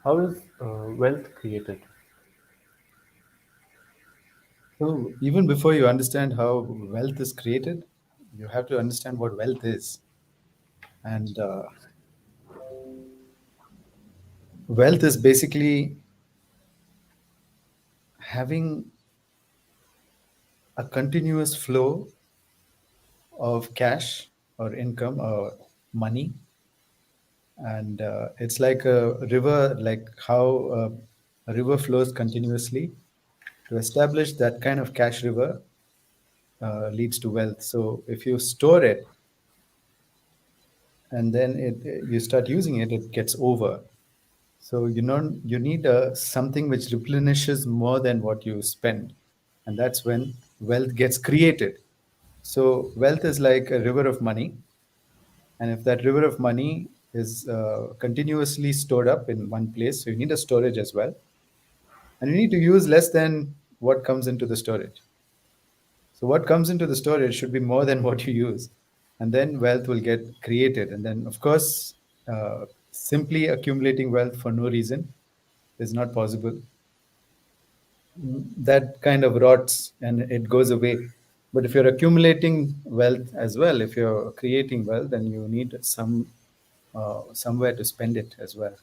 How is wealth created? So even before you understand how wealth is created, you have to understand what wealth is. And wealth is basically having a continuous flow of cash or income or money. And it's like a river, like how a river flows continuously. To establish that kind of cash river leads to wealth. So if you store it and then you start using it, it gets over. So you need something which replenishes more than what you spend, and that's when wealth gets created. So wealth is like a river of money, and if that river of money is continuously stored up in one place, so you need a storage as well, and you need to use less than what comes into the storage. So what comes into the storage should be more than what you use, and then wealth will get created. And then, of course, simply accumulating wealth for no reason is not possible. That kind of rots and it goes away. But if you're accumulating wealth as well, if you're creating wealth, then you need somewhere to spend it as well.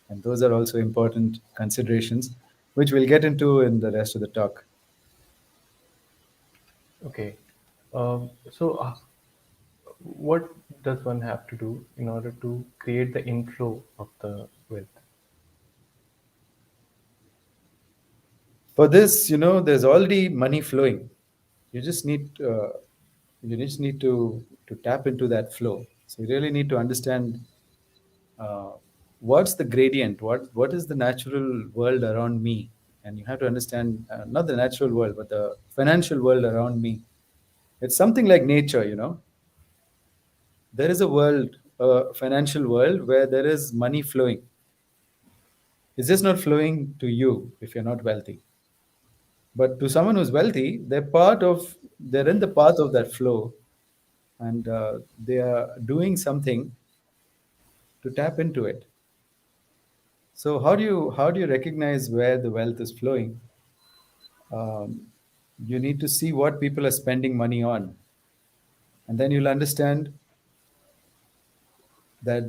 And those are also important considerations, which we'll get into in the rest of the talk. Okay. So, what does one have to do in order to create the inflow of the wealth? For this, there's already money flowing. You just need to tap into that flow. So you really need to understand uh, what's the gradient, what is the natural world around me, and you have to understand not the natural world, but the financial world around me. It's something like nature. There is a world, a financial world where there is money flowing. It's just not flowing to you if you're not wealthy. But to someone who's wealthy, they're in the path of that flow, and they are doing something to tap into it. So how do you recognize where the wealth is flowing? You need to see what people are spending money on, and then you'll understand that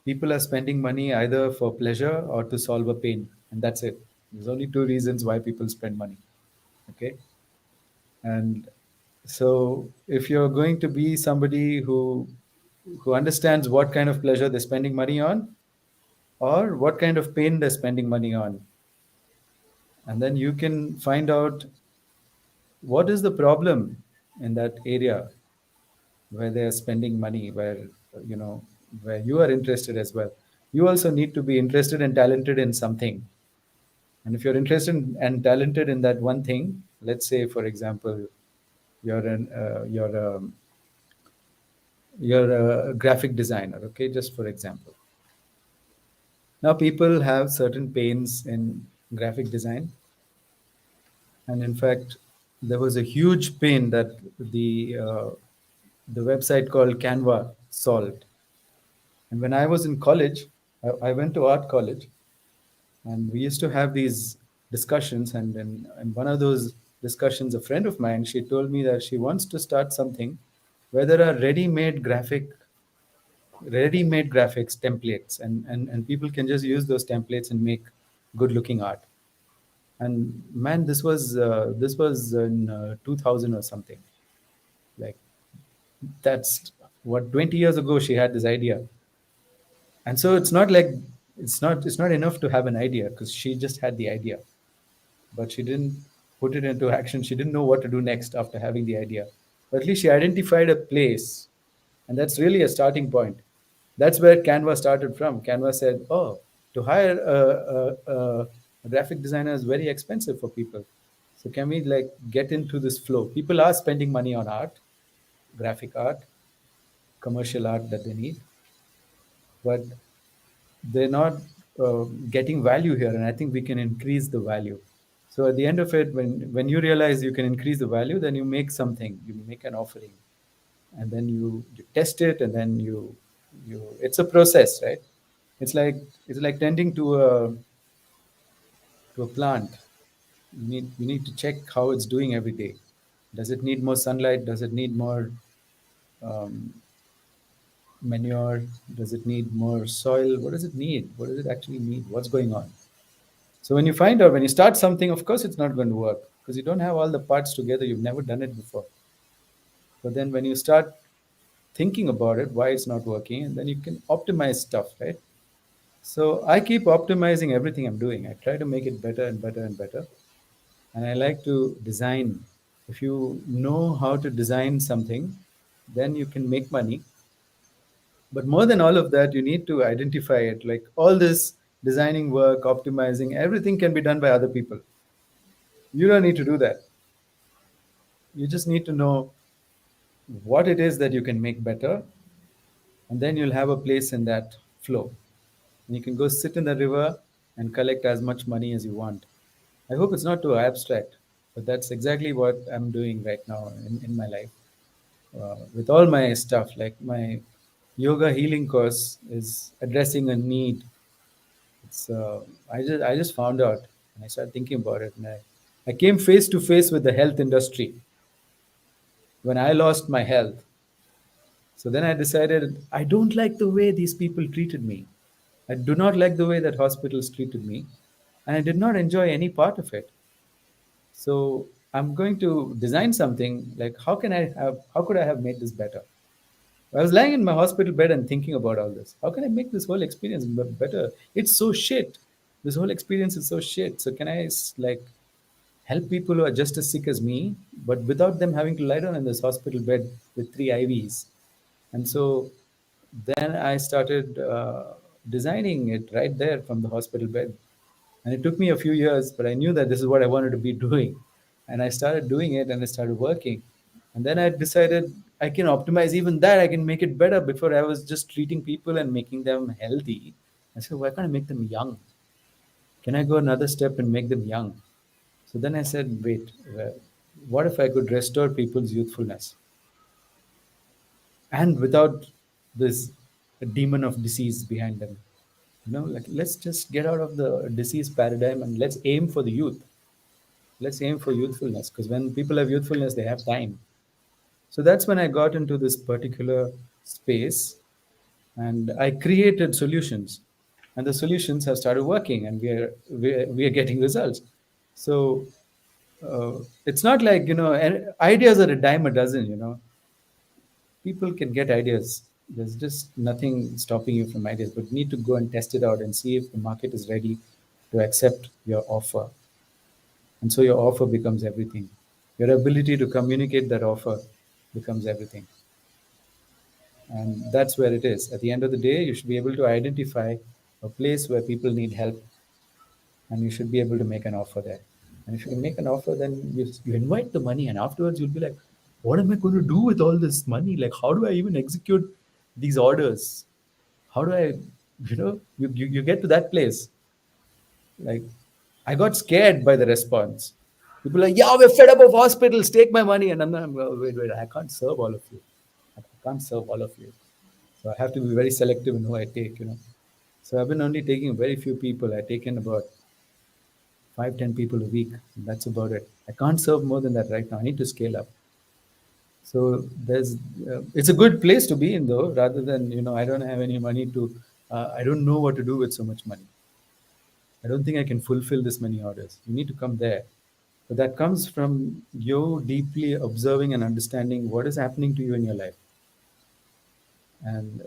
people are spending money either for pleasure or to solve a pain, and that's it. There's only two reasons why people spend money. Okay. And so if you're going to be somebody who understands what kind of pleasure they're spending money on or what kind of pain they're spending money on, and then you can find out what is the problem in that area where they are spending money, you know where you are interested as well. You also need to be interested and talented in something. And if you're interested and talented in that one thing, let's say for example, you're a graphic designer, okay, just for example. Now people have certain pains in graphic design, and in fact there was a huge pain that the website called Canva solved. And when I was in college, I went to art college, and we used to have these discussions. And in one of those discussions, a friend of mine, she told me that she wants to start something where there are ready-made graphics templates, and people can just use those templates and make good looking art. And man, this was in 2000 or something. Like, that's what, 20 years ago she had this idea. And so it's not enough to have an idea, because she just had the idea, but she didn't put it into action. She didn't know what to do next after having the idea. But at least she identified a place, and that's really a starting point. That's where Canva started from. Canva said, "Oh, to hire a graphic designer is very expensive for people. So can we like get into this flow? People are spending money on art, graphic art, commercial art that they need, but they're not getting value here, and I think we can increase the value. So at the end of it, when you realize you can increase the value, then you make something, you make an offering, and then you test it, and then you it's a process, right? It's like it's like tending to a plant. You need to check how it's doing every day. Does it need more sunlight? Does it need more um, manure? Does it need more soil? What does it need? What does it actually need? What's going on? So when you find out, when you start something, of course it's not going to work because you don't have all the parts together. You've never done it before. But then when you start thinking about it, why it's not working, and then you can optimize stuff, right? So I keep optimizing everything I'm doing. I try to make it better and better and better. And I like to design. If you know how to design something, then you can make money. But more than all of that, you need to identify it. Like all this designing work, optimizing, everything can be done by other people. You don't need to do that. You just need to know what it is that you can make better, and then you'll have a place in that flow. And you can go sit in the river and collect as much money as you want. I hope it's not too abstract, but that's exactly what I'm doing right now in my life. With all my stuff, like my yoga healing course is addressing a need. It's I just found out and I started thinking about it, and I came face to face with the health industry when I lost my health. So then I decided I don't like the way these people treated me. I do not like the way that hospitals treated me, and I did not enjoy any part of it. So I'm going to design something like how could I have made this better? I was lying in my hospital bed and thinking about all this. How can I make this whole experience better? It's so shit. This whole experience is so shit. So can I like help people who are just as sick as me, but without them having to lie down in this hospital bed with three IVs? And so then I started designing it right there from the hospital bed. And it took me a few years, but I knew that this is what I wanted to be doing. And I started doing it and it started working. And then I decided I can optimize even that. I can make it better. Before I was just treating people and making them healthy. I said, why can't I make them young? Can I go another step and make them young? So then I said, wait, what if I could restore people's youthfulness and without this demon of disease behind them? Like let's just get out of the disease paradigm and let's aim for the youth. Let's aim for youthfulness because when people have youthfulness, they have time. So that's when I got into this particular space and I created solutions. And the solutions have started working and we are getting results. So it's not like, ideas are a dime a dozen, people can get ideas. There's just nothing stopping you from ideas, but you need to go and test it out and see if the market is ready to accept your offer. And so your offer becomes everything. Your ability to communicate that offer becomes everything. And that's where it is. At the end of the day, you should be able to identify a place where people need help and you should be able to make an offer there. And if you can make an offer, then you invite the money, and afterwards you'll be like, what am I going to do with all this money? Like, how do I even execute these orders? How do I, you get to that place. Like, I got scared by the response. People are like, yeah, we're fed up of hospitals, take my money. And I'm like, well, wait, I can't serve all of you. I can't serve all of you. So I have to be very selective in who I take. So I've been only taking very few people. I've taken about 5, 10 people a week. That's about it. I can't serve more than that right now. I need to scale up. So it's a good place to be in though, rather than, I don't have any money I don't know what to do with so much money. I don't think I can fulfill this many orders. You need to come there. But that comes from you deeply observing and understanding what is happening to you in your life and,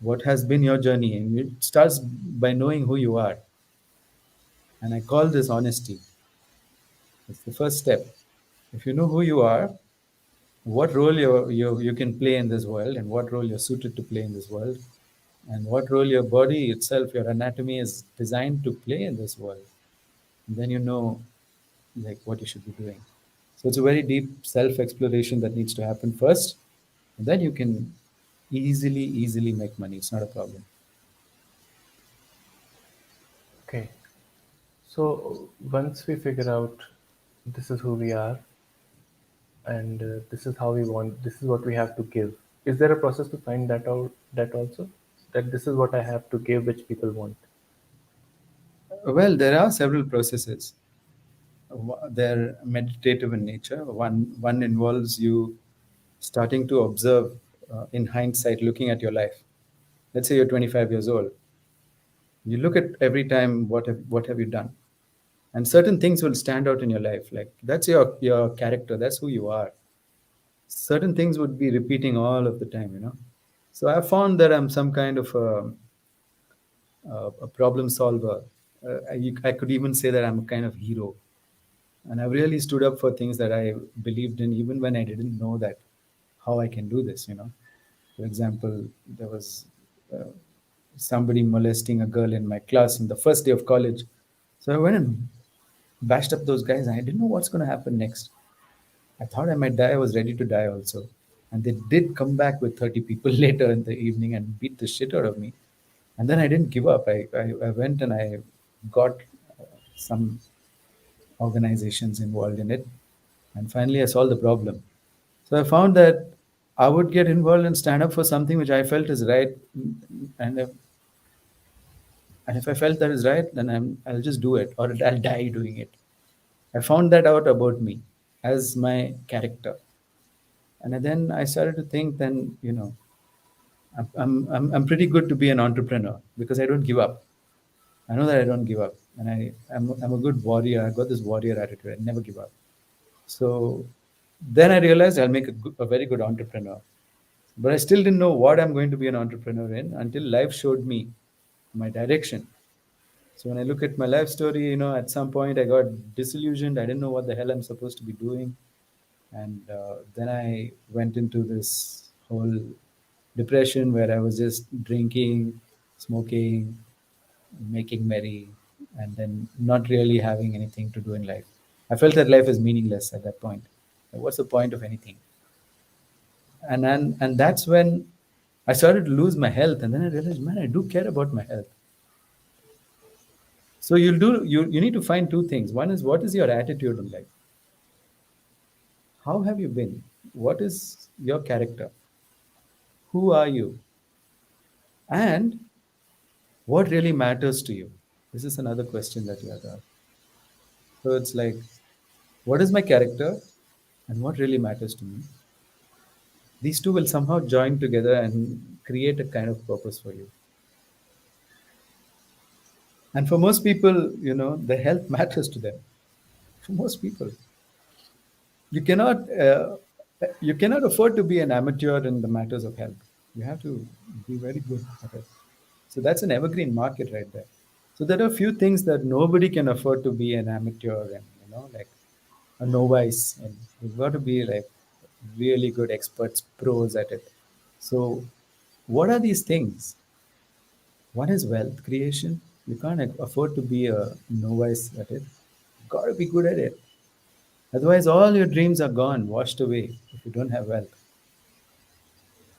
what has been your journey. And it starts by knowing who you are. And I call this honesty. It's the first step. If you know who you are, what role you can play in this world and what role you're suited to play in this world and what role your body itself, your anatomy is designed to play in this world, and then you know like what you should be doing. So it's a very deep self exploration that needs to happen first, and then you can easily make money. It's not a problem. Okay. So once we figure out this is who we are and this is how we want, this is what we have to give. Is there a process to find that out? That also? that this is what I have to give, which people want? Well, there are several processes. They're meditative in nature. One involves you starting to observe, in hindsight, looking at your life. Let's say you're 25 years old. You look at every time what have you done, and certain things will stand out in your life. Like that's your character. That's who you are. Certain things would be repeating all of the time. So I found that I'm some kind of a problem solver. I could even say that I'm a kind of hero, and I've really stood up for things that I believed in, even when I didn't know that how I can do this. For example, there was uh, somebody molesting a girl in my class in the first day of college. So I went and bashed up those guys, and I didn't know what's going to happen next. I thought I might die. I was ready to die also. And they did come back with 30 people later in the evening and beat the shit out of me. And then I didn't give up. I went and I got some organizations involved in it. And finally, I solved the problem. So I found that I would get involved and stand up for something which I felt is right. And if I felt that is right, then I'll just do it, or I'll die doing it. I found that out about me as my character. And then I started to think, then, I'm pretty good to be an entrepreneur because I don't give up. I know that I don't give up. And I'm a good warrior. I've got this warrior attitude. I never give up. So then I realized I'll make a very good entrepreneur. But I still didn't know what I'm going to be an entrepreneur in until life showed me my direction. So when I look at my life story, at some point I got disillusioned. I didn't know what the hell I'm supposed to be doing. And then I went into this whole depression where I was just drinking, smoking, making merry, and then not really having anything to do in life. I felt that life is meaningless at that point. Like, what's the point of anything? And that's when I started to lose my health, and then I realized, man, I do care about my health. So you need to find two things. One is, what is your attitude in life? How have you been? What is your character? Who are you? And what really matters to you? This is another question that you have to ask. So it's like, what is my character and what really matters to me? These two will somehow join together and create a kind of purpose for you. And for most people, the health matters to them. For most people, you cannot you cannot afford to be an amateur in the matters of health. You have to be very good at it. So that's an evergreen market right there. So there are a few things that nobody can afford to be an amateur in, like a novice, and you've got to be like really good experts, pros at it. So what are these things? One is wealth creation. You can't afford to be a novice at it. You've got to be good at it. Otherwise, all your dreams are gone, washed away if you don't have wealth.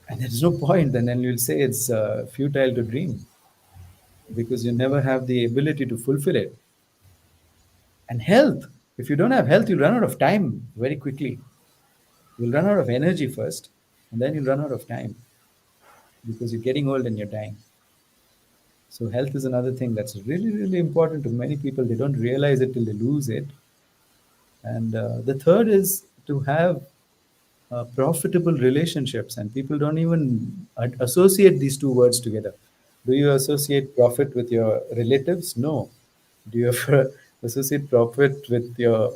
And there's no point. And then you'll say it's futile to dream because you never have the ability to fulfill it. And health. If you don't have health, you'll run out of time very quickly. You'll run out of energy first, and then you'll run out of time because you're getting old and you're dying. So health is another thing that's really, really important to many people. They don't realize it till they lose it. And the third is to have profitable relationships, and people don't even associate these two words together. Do you associate profit with your relatives? No. Do you ever associate profit with your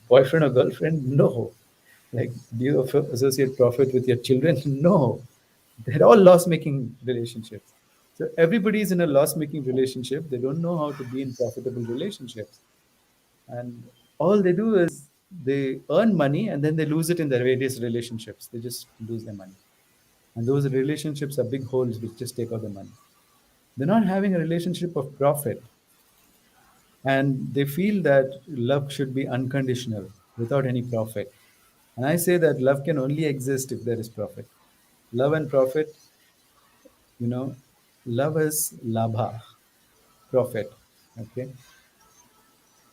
boyfriend or girlfriend? No. Like, do you ever associate profit with your children? No. They're all loss making relationships. So everybody is in a loss making relationship. They don't know how to be in profitable relationships. And all they do is they earn money and then they lose it in their various relationships. They just lose their money. And those relationships are big holes which just take out the money. They're not having a relationship of profit. And they feel that love should be unconditional without any profit. And I say that love can only exist if there is profit. Love and profit, you know, love is labha, profit. Okay.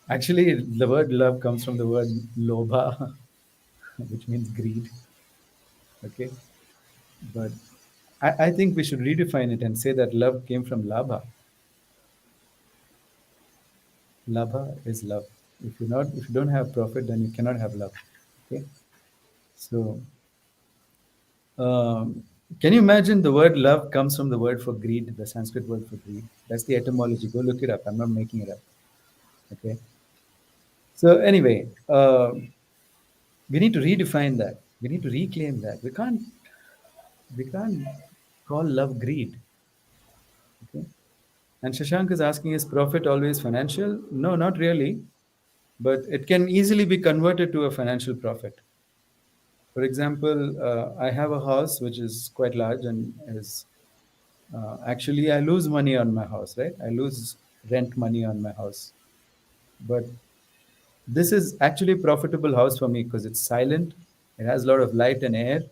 Actually, the word love comes from the word lobha, which means greed. Okay. But I think we should redefine it and say that love came from labha. Labha is love. If you don't have profit, then you cannot have love. Okay. So, um, can you imagine the word love comes from the word for greed, the Sanskrit word for greed? That's the etymology. Go look it up. I'm not making it up. Okay. So anyway, we need to redefine that. We need to reclaim that. We can't call love greed. Okay. And Shashank is asking, is profit always financial? No, not really. But it can easily be converted to a financial profit. For example, I have a house which is quite large and is actually I lose money on my house, right? I lose rent money on my house. But this is actually a profitable house for me because it's silent, it has a lot of light and air,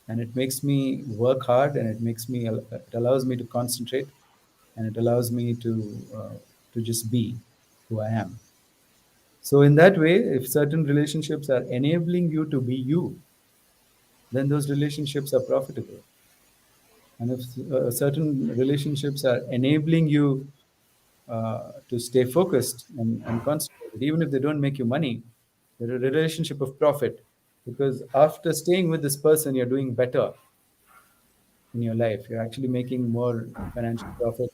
and it makes me work hard, and it allows me to concentrate, and it allows me to just be who I am. So in that way, if certain relationships are enabling you to be you, then those relationships are profitable. And if certain relationships are enabling you to stay focused and concentrated, even if they don't make you money, they're a relationship of profit. Because after staying with this person, you're doing better in your life. You're actually making more financial profit,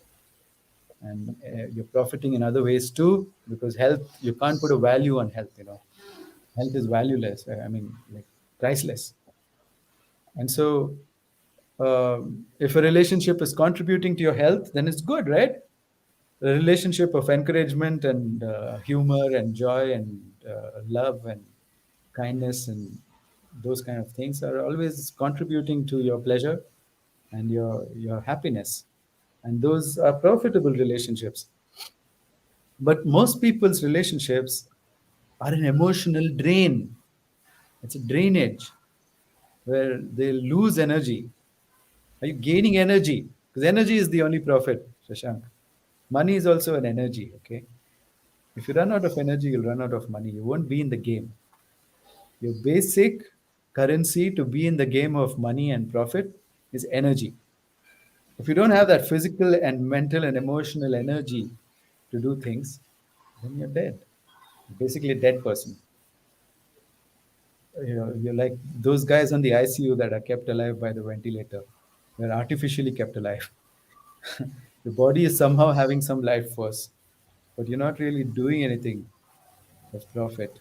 and you're profiting in other ways too. Because health, you can't put a value on health. Health is valueless. I mean, like priceless. And so, if a relationship is contributing to your health, then it's good, right? A relationship of encouragement and humor and joy and love and kindness and those kind of things are always contributing to your pleasure and your happiness, and those are profitable relationships. But most people's relationships are an emotional drain. It's a drainage where they lose energy. Are you gaining energy? Because energy is the only profit, Shashank. Money is also an energy, okay? If you run out of energy, you'll run out of money. You won't be in the game. Your basic currency to be in the game of money and profit is energy. If you don't have that physical and mental and emotional energy to do things, then you're dead. You're basically a dead person. You're like those guys on the ICU that are kept alive by the ventilator. They're artificially kept alive. Your body is somehow having some life force, but you're not really doing anything of profit.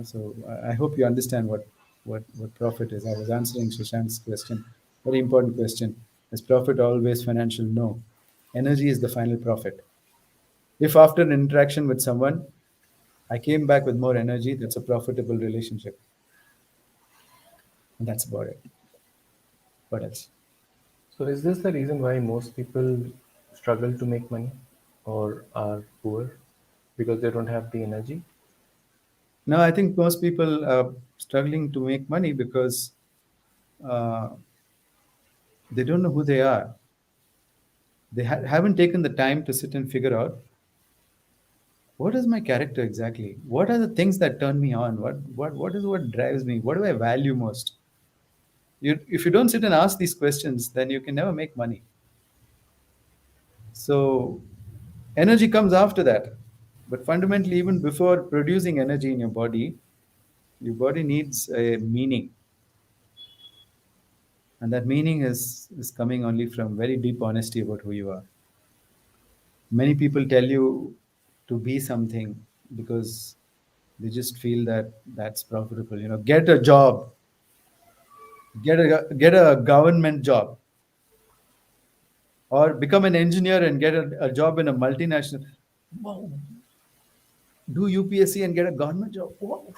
So I hope you understand what profit is. I was answering Shashank's question, very important question. Is profit always financial? No. Energy is the final profit. If after an interaction with someone, I came back with more energy, that's a profitable relationship. And that's about it. What else? So is this the reason why most people struggle to make money or are poor? Because they don't have the energy? No, I think most people are struggling to make money because uh, they don't know who they are. They haven't taken the time to sit and figure out what is my character exactly. What are the things that turn me on? What drives me? What do I value most? If you don't sit and ask these questions, then you can never make money. So energy comes after that. But fundamentally, even before producing energy in your body needs a meaning. And that meaning is coming only from very deep honesty about who you are. Many people tell you to be something because they just feel that that's profitable. Get a job, get a government job, or become an engineer and get a job in a multinational. Wow. Do UPSC and get a government job. Wow.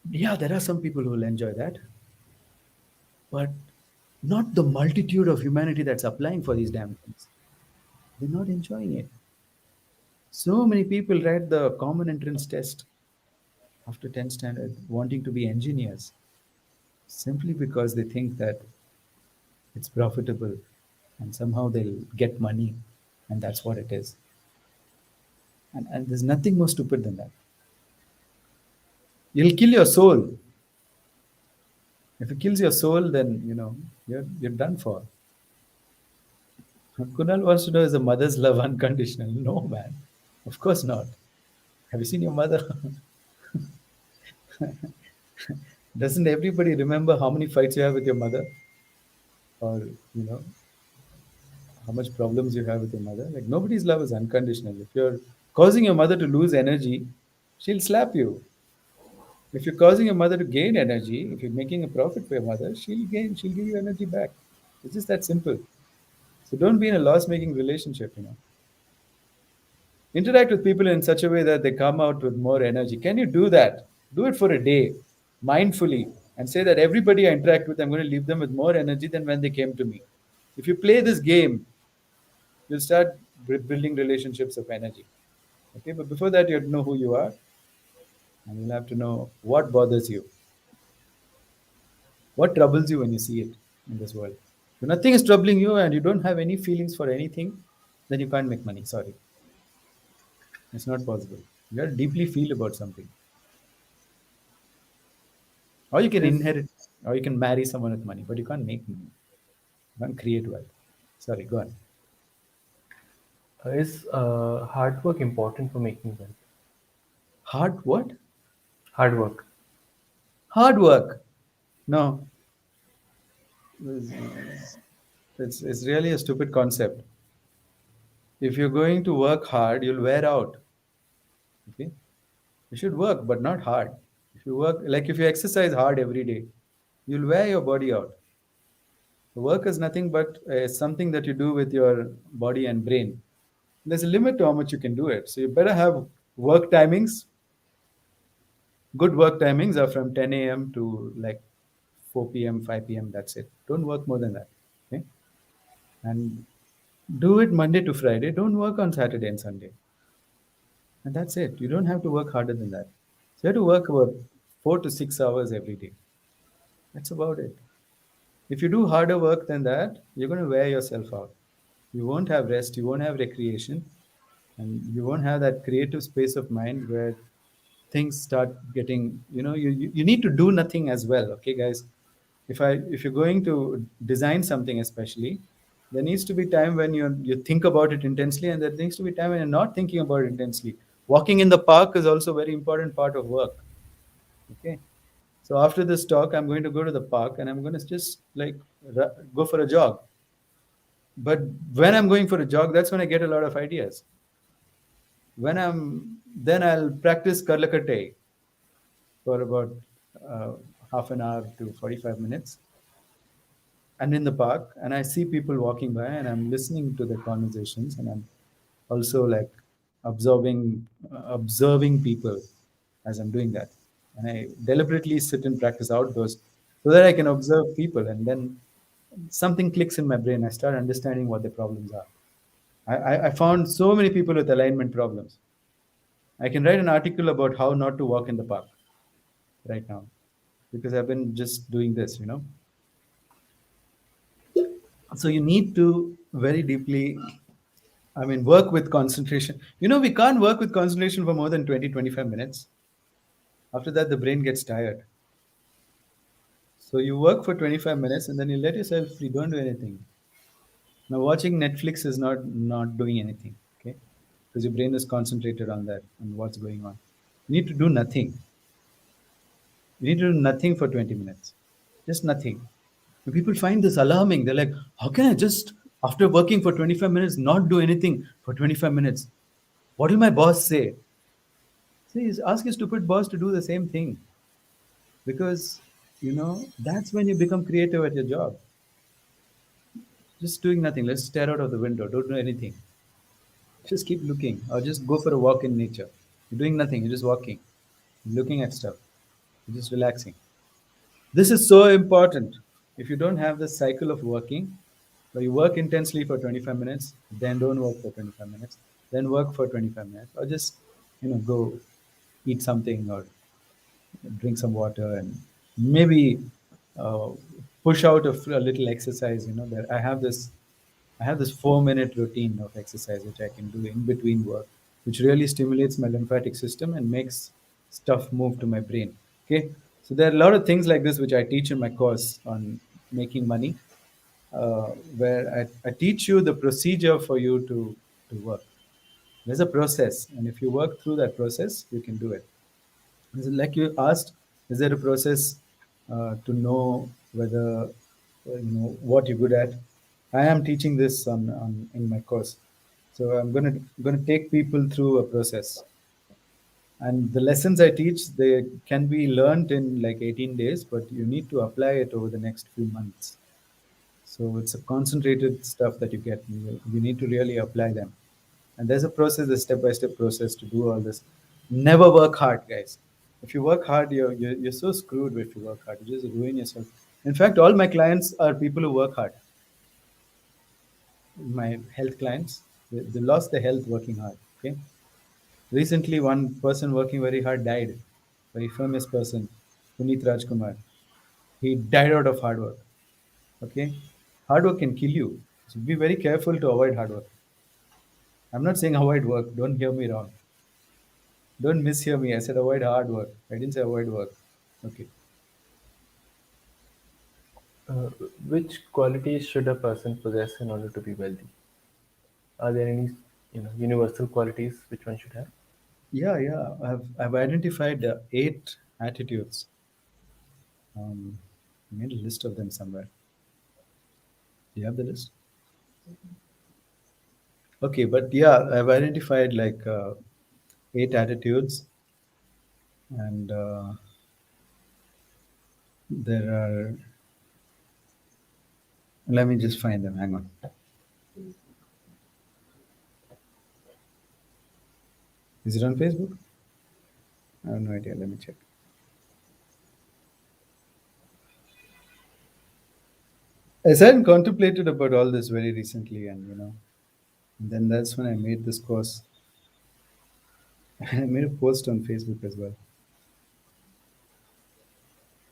Yeah, there are some people who will enjoy that, but not the multitude of humanity that's applying for these damn things. They're not enjoying it. So many people write the common entrance test after 10th standard wanting to be engineers simply because they think that it's profitable and somehow they'll get money, and that's what it is. And there's nothing more stupid than that. You'll kill your soul. If it kills your soul, then you're done for. Kunal wants to know, is a mother's love unconditional? No, man. Of course not. Have you seen your mother? Doesn't everybody remember how many fights you have with your mother? Or, you know, how much problems you have with your mother? Like, nobody's love is unconditional. If you're causing your mother to lose energy, she'll slap you. If you're causing your mother to gain energy, if you're making a profit for your mother, she'll give you energy back. It's just that simple. So don't be in a loss making relationship. Interact with people in such a way that they come out with more energy. Can you do that? Do it for a day, mindfully, and say that everybody I interact with, I'm going to leave them with more energy than when they came to me. If you play this game, you'll start building relationships of energy. Okay, but before that, you have to know who you are, and you'll have to know what bothers you, what troubles you when you see it in this world. If nothing is troubling you and you don't have any feelings for anything, then you can't make money. Sorry, it's not possible. You have to deeply feel about something. Or you can Is inherit, or you can marry someone with money, but you can't make money. You can't create wealth. Sorry, go on. hard work important for making wealth? Hard what? Hard work. Hard work. No, it's, it's really a stupid concept. If you're going to work hard, you'll wear out. Okay, you should work, but not hard. If you work, like if you exercise hard every day, you'll wear your body out. Work is nothing but something that you do with your body and brain. There's a limit to how much you can do it. So you better have work timings. Good work timings are from 10 a.m. to like 4 p.m., 5 p.m. That's it. Don't work more than that. Okay? And do it Monday to Friday. Don't work on Saturday and Sunday. And that's it. You don't have to work harder than that. So you have to work about 4 to 6 hours every day. That's about it. If you do harder work than that, you're going to wear yourself out. You won't have rest, you won't have recreation, and you won't have that creative space of mind where things start getting, you need to do nothing as well. Okay, guys, if you're going to design something especially, there needs to be time when you think about it intensely, and there needs to be time when you're not thinking about it intensely. Walking in the park is also a very important part of work. Okay, so after this talk, I'm going to go to the park and I'm going to just like go for a jog. But when I'm going for a jog, that's when I get a lot of ideas. When I'm then I'll practice Karlakate for about uh, half an hour to 45 minutes, and in the park, and I see people walking by, and I'm listening to their conversations, and I'm also like observing people as I'm doing that, and I deliberately sit and practice outdoors so that I can observe people, and then something clicks in my brain. I start understanding what their problems are. I found so many people with alignment problems. I can write an article about how not to walk in the park right now because I've been just doing this. So you need to very deeply, I mean, work with concentration. We can't work with concentration for more than 20-25 minutes. After that, the brain gets tired. So you work for 25 minutes and then you let yourself free. Don't do anything. Now, watching Netflix is not doing anything, okay? Because your brain is concentrated on that, on what's going on. You need to do nothing. You need to do nothing for 20 minutes. Just nothing. And people find this alarming. They're like, how can I just, after working for 25 minutes, not do anything for 25 minutes? What will my boss say? See, ask your stupid boss to do the same thing. Because, that's when you become creative at your job. Just doing nothing. Let's stare out of the window. Don't do anything. Just keep looking or just go for a walk in nature. You're doing nothing. You're just walking, looking at stuff. You're just relaxing. This is so important. If you don't have the cycle of working, where you work intensely for 25 minutes, then don't work for 25 minutes, then work for 25 minutes, or just, go eat something or drink some water and maybe uh, push out a little exercise. That I have this 4-minute routine of exercise which I can do in between work, which really stimulates my lymphatic system and makes stuff move to my brain. Okay, So there are a lot of things like this which I teach in my course on making money, where I teach you the procedure for you to work. There's a process, and if you work through that process, you can do it. Is it like you asked, is there a process to know whether what you're good at? I am teaching this on in my course, so I'm gonna take people through a process, and the lessons I teach they can be learned in like 18 days, but you need to apply it over the next few months. So it's a concentrated stuff that you get. You need to really apply them. And there's a process, a step-by-step process to do all this. Never work hard, guys. If you work hard, you're so screwed if you work hard. You just ruin yourself. In fact, all my clients are people who work hard. My health clients, they lost their health working hard. Okay. Recently, one person working very hard died. Very famous person, Puneet Rajkumar. He died out of hard work. Okay. Hard work can kill you. So be very careful to avoid hard work. I'm not saying avoid work. Don't hear me wrong. Don't mishear me. I said avoid hard work. I didn't say avoid work. Okay. Uh, which qualities should a person possess in order to be wealthy? Are there any, universal qualities which one should have? Yeah, yeah. I've identified 8 attitudes. I made a list of them somewhere. Do you have the list? Okay, but yeah, I've identified like 8 attitudes, and there are. Let me just find them. Hang on. Is it on Facebook? I have no idea. Let me check. I sat and contemplated about all this very recently, and and then that's when I made this course. And I made a post on Facebook as well.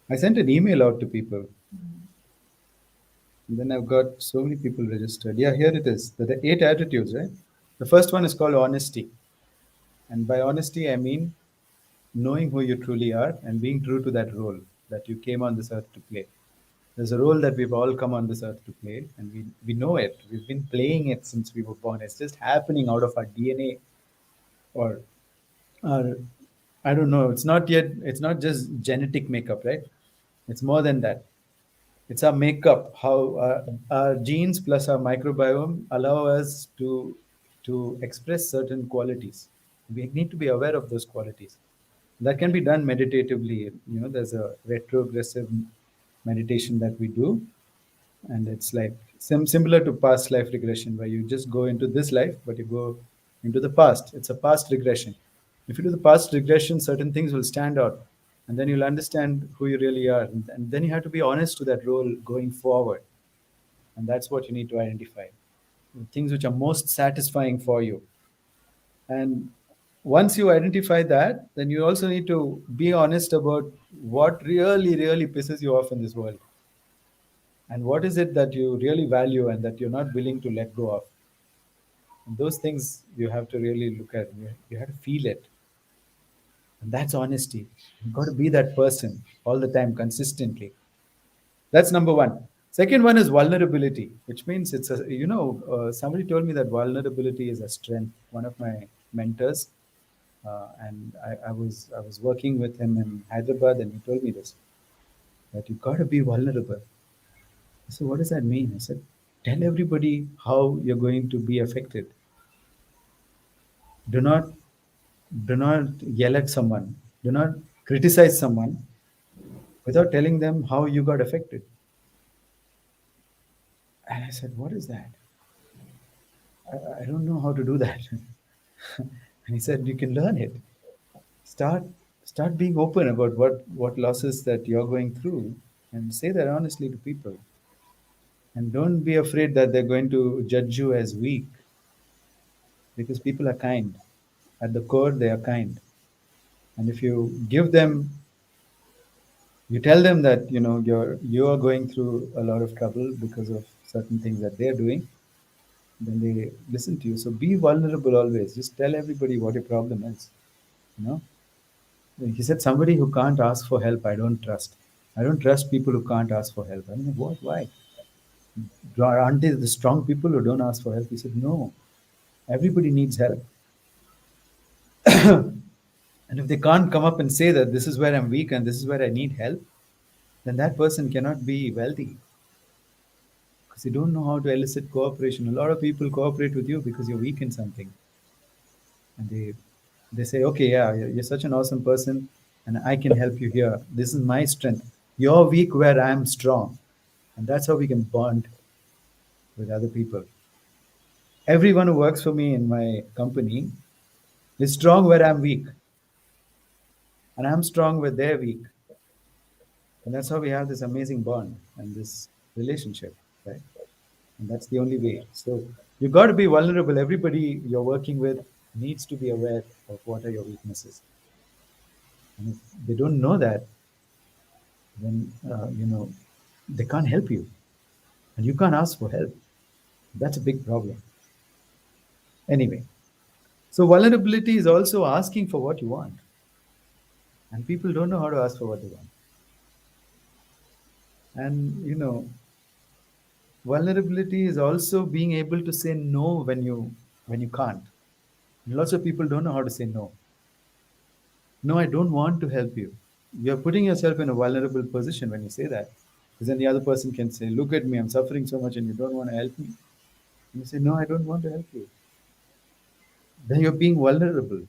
I sent an email out to people, and then I've got so many people registered. Yeah, here it is. The 8 attitudes, right? The first one is called honesty. And by honesty, I mean knowing who you truly are and being true to that role that you came on this earth to play. There's a role that we've all come on this earth to play, and we know it. We've been playing it since we were born. It's just happening out of our DNA, or our, I don't know. It's not just genetic makeup, right? It's more than that. It's our makeup, how our genes plus our microbiome allow us to express certain qualities. We need to be aware of those qualities. That can be done meditatively. There's a retrogressive meditation that we do, and it's like similar to past life regression, where you just go into this life, but you go into the past. It's a past regression. If you do the past regression, certain things will stand out, and then you'll understand who you really are, and then you have to be honest to that role going forward, and that's what you need to identify, the things which are most satisfying for you. And once you identify that, then you also need to be honest about what really really pisses you off in this world, and what is it that you really value and that you're not willing to let go of. And those things you have to really look at. You have to feel it, and that's honesty. You've got to be that person all the time consistently. That's number one. Second one is vulnerability, which means it's a somebody told me that vulnerability is a strength. One of my mentors, and I was working with him in Hyderabad, and he told me this, that you got to be vulnerable. So what does that mean? I said, tell everybody how you're going to be affected. Do not yell at someone. Do not criticize someone without telling them how you got affected. And I said, what is that? I don't know how to do that. And he said, you can learn it. Start start being open about what losses that you're going through, and say that honestly to people. And don't be afraid that they're going to judge you as weak, because people are kind. At the core, they are kind. And if you give them, you tell them that you're going through a lot of trouble because of certain things that they're doing, then they listen to you. So be vulnerable always. Just tell everybody what your problem is. You know, He said, somebody who can't ask for help, I don't trust. I don't trust people who can't ask for help. I mean, what? Why? Aren't they the strong people who don't ask for help? He said, no, everybody needs help. And if they can't come up and say that this is where I'm weak and this is where I need help, then that person cannot be wealthy because you don't know how to elicit cooperation. A lot of people cooperate with you because you're weak in something, and they say, "Okay, yeah, you're such an awesome person, and I can help you here. This is my strength. You're weak where I'm strong," and that's how we can bond with other people. Everyone who works for me in my company is strong where I'm weak, and I'm strong where they're weak, and that's how we have this amazing bond and this relationship, right? And that's the only way. So you got to be vulnerable. Everybody you're working with needs to be aware of what are your weaknesses. And if they don't know that, then they can't help you, and you can't ask for help. That's a big problem. Anyway, so vulnerability is also asking for what you want, and people don't know how to ask for what they want. And vulnerability is also being able to say no when you can't. Lots of people don't know how to say no. No, I don't want to help you. You're putting yourself in a vulnerable position when you say that. Because then the other person can say, look at me, I'm suffering so much and you don't want to help me. And you say, no, I don't want to help you. Then you're being vulnerable.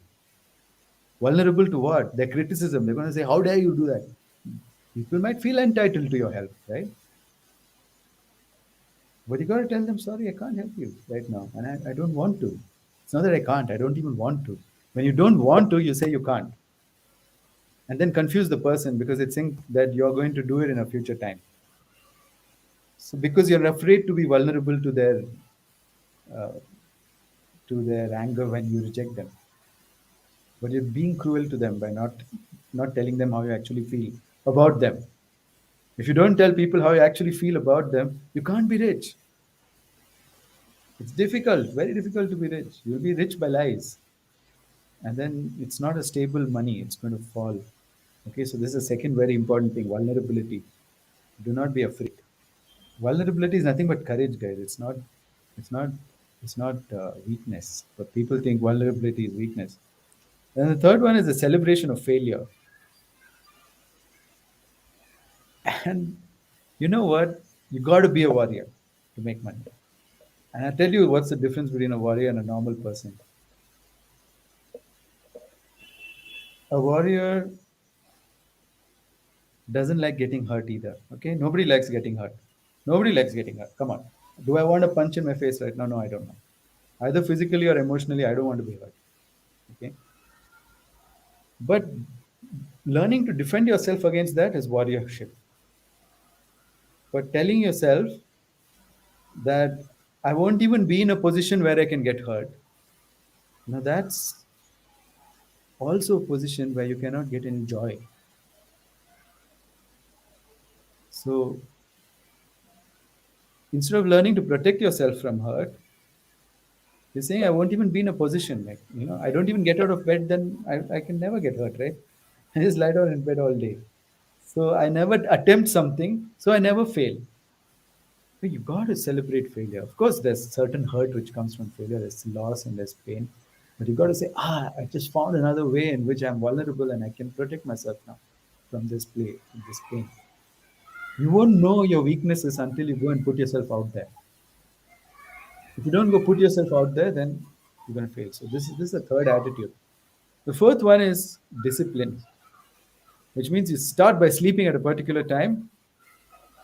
Vulnerable to what? Their criticism. They're going to say, how dare you do that? People might feel entitled to your help, right? But you got to tell them, sorry, I can't help you right now. And I don't want to. It's not that I can't, I don't even want to. When you don't want to, you say you can't. And then confuse the person because they think that you're going to do it in a future time. So because you're afraid to be vulnerable uh, to their anger when you reject them, but you're being cruel to them by not telling them how you actually feel about them. If you don't tell people how you actually feel about them, you can't be rich. It's difficult, very difficult to be rich. You'll be rich by lies, and then it's not a stable money. It's going to fall. Okay, so this is a second very important thing: vulnerability. Do not be afraid. Vulnerability is nothing but courage, guys. It's not it's not weakness, but people think vulnerability is weakness. And the third one is the celebration of failure. And you know what? You got to be a warrior to make money. And I tell you what's the difference between a warrior and a normal person. A warrior doesn't like getting hurt either. Okay, nobody likes getting hurt. Nobody likes getting hurt. Come on. Do I want a punch in my face right now? No, I don't know. Either physically or emotionally, I don't want to be hurt. Okay, but learning to defend yourself against that is warriorship. But telling yourself that I won't even be in a position where I can get hurt. Now that's also a position where you cannot get any joy. So instead of learning to protect yourself from hurt, you're saying I won't even be in a position like I don't even get out of bed, then I can never get hurt, right? I just lie down in bed all day. So I never attempt something, so I never fail. But you got to celebrate failure. Of course, there's certain hurt which comes from failure. There's loss and there's pain. But you got to say, I just found another way in which I'm vulnerable and I can protect myself now from from this pain. You won't know your weaknesses until you go and put yourself out there. If you don't go put yourself out there, then you're going to fail. So this is the third attitude. The fourth one is discipline, which means you start by sleeping at a particular time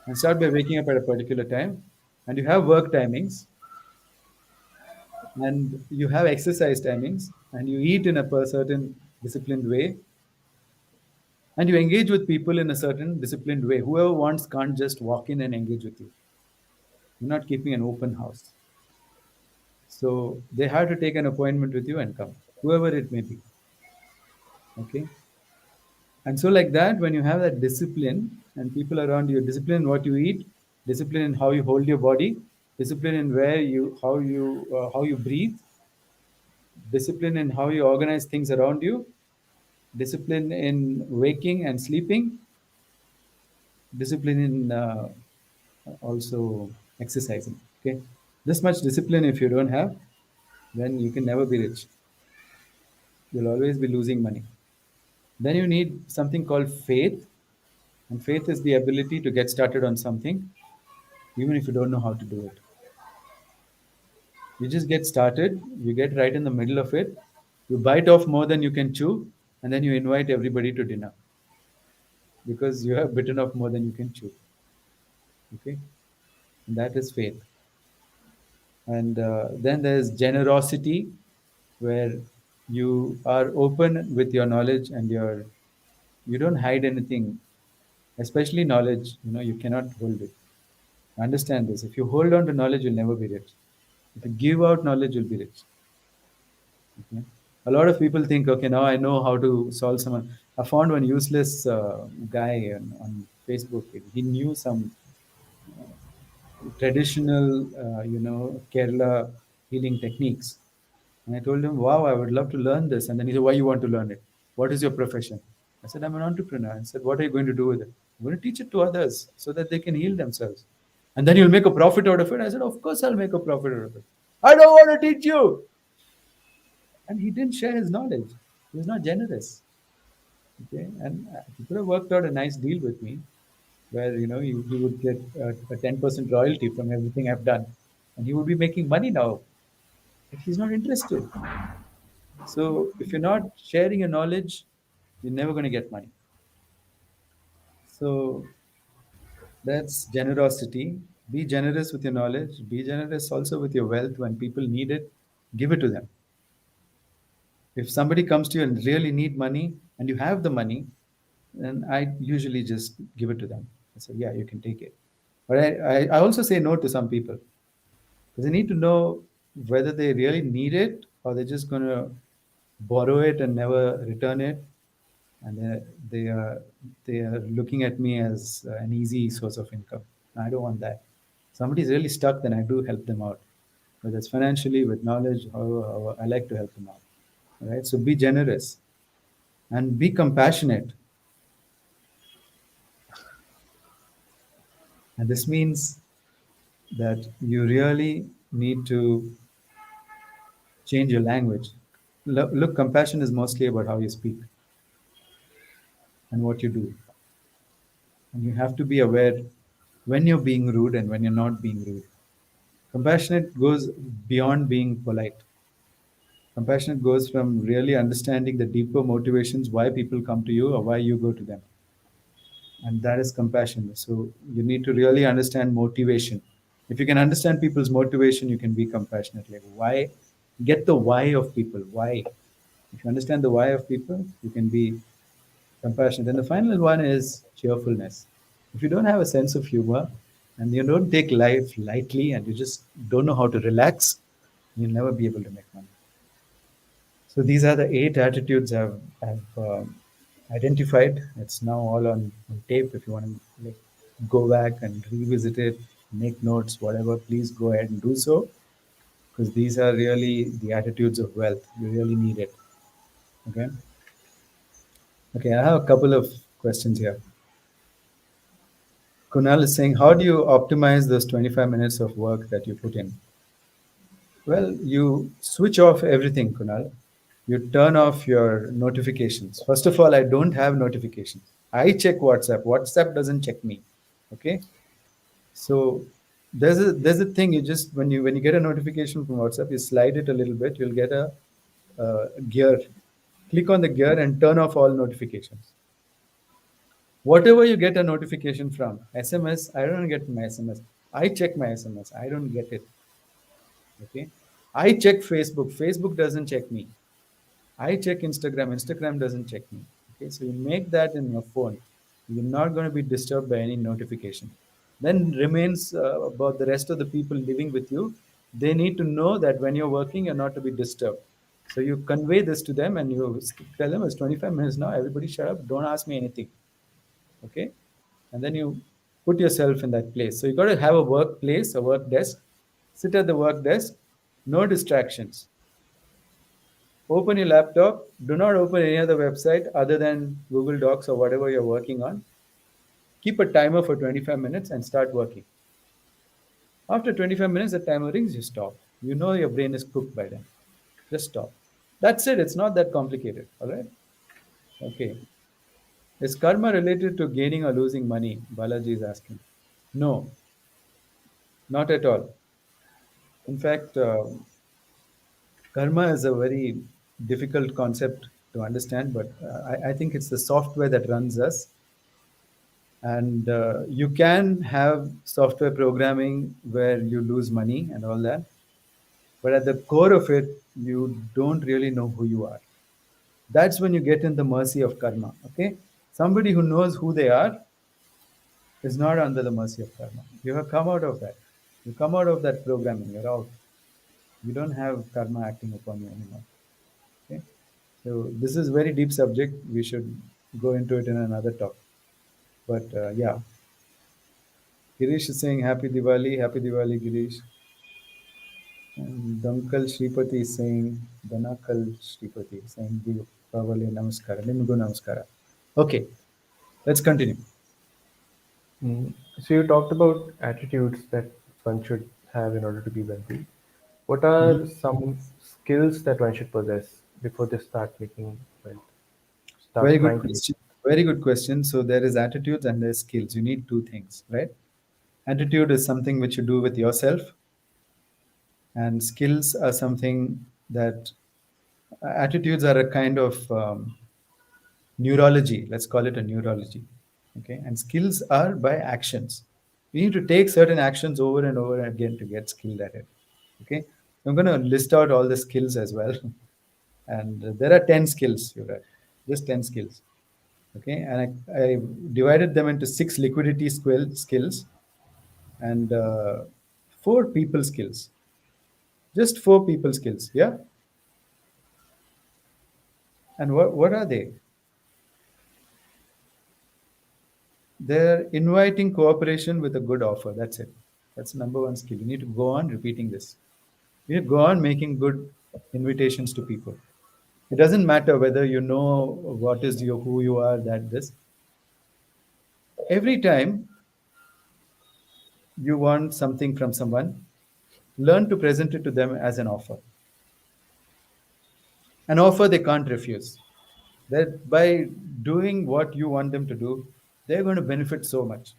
and start by waking up at a particular time, and you have work timings and you have exercise timings and you eat in a certain disciplined way and you engage with people in a certain disciplined way. Whoever wants can't just walk in and engage with you. You're not keeping an open house. So they have to take an appointment with you and come, whoever it may be. Okay. And so like that, when you have that discipline and people around you, discipline in what you eat, discipline in how you hold your body, discipline in how you breathe, discipline in how you organize things around you, discipline in waking and sleeping, discipline in also exercising. Okay, this much discipline if you don't have, then you can never be rich. You'll always be losing money. Then you need something called faith, and faith is the ability to get started on something even if you don't know how to do it. You just get started, you get right in the middle of it, you bite off more than you can chew, and then you invite everybody to dinner because you have bitten off more than you can chew. Okay, and that is faith. And then there's generosity, where you are open with your knowledge and you don't hide anything, especially knowledge. You know, you cannot hold it. Understand this: if you hold on to knowledge, you'll never be rich. If you give out knowledge, you'll be rich. Okay? A lot of people think, okay, now I know how to solve someone. I found one useless guy on Facebook. He knew some traditional, Kerala healing techniques. And I told him, wow, I would love to learn this. And then he said, why you want to learn it? What is your profession? I said, I'm an entrepreneur. I said, what are you going to do with it? I'm going to teach it to others so that they can heal themselves. And then you'll make a profit out of it. I said, of course I'll make a profit out of it. I don't want to teach you. And he didn't share his knowledge. He was not generous. Okay, and he could have worked out a nice deal with me, where he would get a 10% royalty from everything I've done, and he would be making money now. But he's not interested. So if you're not sharing your knowledge, you're never going to get money. So that's generosity. Be generous with your knowledge. Be generous also with your wealth. When people need it, give it to them. If somebody comes to you and really need money and you have the money, then I usually just give it to them. I say, yeah, you can take it. But I also say no to some people because they need to know whether they really need it or they're just going to borrow it and never return it. And they are they are looking at me as an easy source of income. I don't want that. Somebody's really stuck, then I do help them out, whether it's financially, with knowledge, however I like to help them out. All right. So be generous and be compassionate. And this means that you really need to change your language. Look, compassion is mostly about how you speak and what you do. And you have to be aware when you're being rude and when you're not being rude. Compassionate goes beyond being polite. Compassionate goes from really understanding the deeper motivations why people come to you or why you go to them. And that is compassion. So you need to really understand motivation. If you can understand people's motivation, you can be compassionate. Like why, get the why of people. Why? If you understand the why of people, you can be compassionate. And the final one is cheerfulness. If you don't have a sense of humor and you don't take life lightly and you just don't know how to relax, you'll never be able to make money. So these are the 8 attitudes I've identified. It's now all on tape. If you want to like, go back and revisit it, make notes, whatever, please go ahead and do so because these are really the attitudes of wealth. You really need it. Okay. Okay. I have a couple of questions here. Kunal is saying, how do you optimize those 25 minutes of work that you put in? Well, you switch off everything, Kunal. You turn off your notifications. First of all, I don't have notifications. I check WhatsApp. WhatsApp doesn't check me. Okay. So there's a thing you just when you get a notification from WhatsApp, you slide it a little bit, you'll get a gear. Click on the gear and turn off all notifications. Whatever you get a notification from, SMS, I don't get my SMS. I check my SMS. I don't get it. Okay. I check Facebook. Facebook doesn't check me. I check Instagram. Instagram doesn't check me. Okay. So you make that in your phone. You're not going to be disturbed by any notification. Then remains about the rest of the people living with you. They need to know that when you're working, you're not to be disturbed. So you convey this to them and you tell them it's 25 minutes now. Everybody shut up. Don't ask me anything. Okay. And then you put yourself in that place. So you got to have a workplace, a work desk. Sit at the work desk, no distractions. Open your laptop. Do not open any other website other than Google Docs or whatever you're working on. Keep a timer for 25 minutes and start working. After 25 minutes, the timer rings, you stop. You know your brain is cooked by then. Just stop. That's it. It's not that complicated. All right. Okay. Is karma related to gaining or losing money? Balaji is asking. No, not at all. In fact, karma is a very difficult concept to understand, but I think it's the software that runs us. And you can have software programming where you lose money and all that, but at the core of it, you don't really know who you are. That's when you get in the mercy of karma. Okay, somebody who knows who they are is not under the mercy of karma. You have come out of that. You come out of that programming. You're out. You don't have karma acting upon you anymore. Okay, so this is very deep subject. We should go into it in another talk. But yeah, Girish is saying Happy Diwali, Girish. And Dankal Shripati is saying, Danakal Shripati is saying, Diwali Namaskara. Nimgu Namaskara. Okay, let's continue. Mm. So you talked about attitudes that one should have in order to be wealthy. What are Mhm. some skills that one should possess before they start making wealth? Very Start good trying to make question. Very good question. So there is attitudes and there's skills. You need two things, right? Attitude is something which you do with yourself, and skills are something that attitudes are a kind of neurology. Let's call it a neurology. Okay, and skills are by actions. You need to take certain actions over and over again to get skilled at it. Okay, I'm going to list out all the skills as well, and there are 10 skills. You're right, just 10 skills. Okay, and I divided them into six liquidity skills and four people skills. Just four people skills. Yeah, and what are they? They're inviting cooperation with a good offer. That's it. That's number one skill. You need to go on repeating this. You need to go on making good invitations to people. It doesn't matter whether you know what is your who you are, that this. Every time you want something from someone, learn to present it to them as an offer. An offer they can't refuse. That by doing what you want them to do, they're going to benefit so much.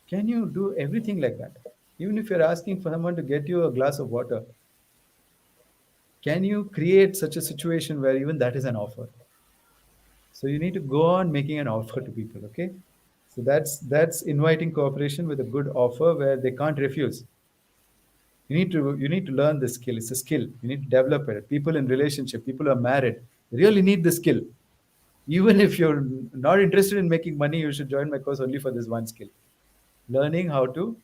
Can you do everything like that? Even if you're asking for someone to get you a glass of water, can you create such a situation where even that is an offer? So you need to go on making an offer to people, okay? So that's inviting cooperation with a good offer where they can't refuse. You need to learn this skill. It's a skill. You need to develop it. People in relationship, people who are married, really need the skill. Even if you're not interested in making money, you should join my course only for this one skill. Learning how to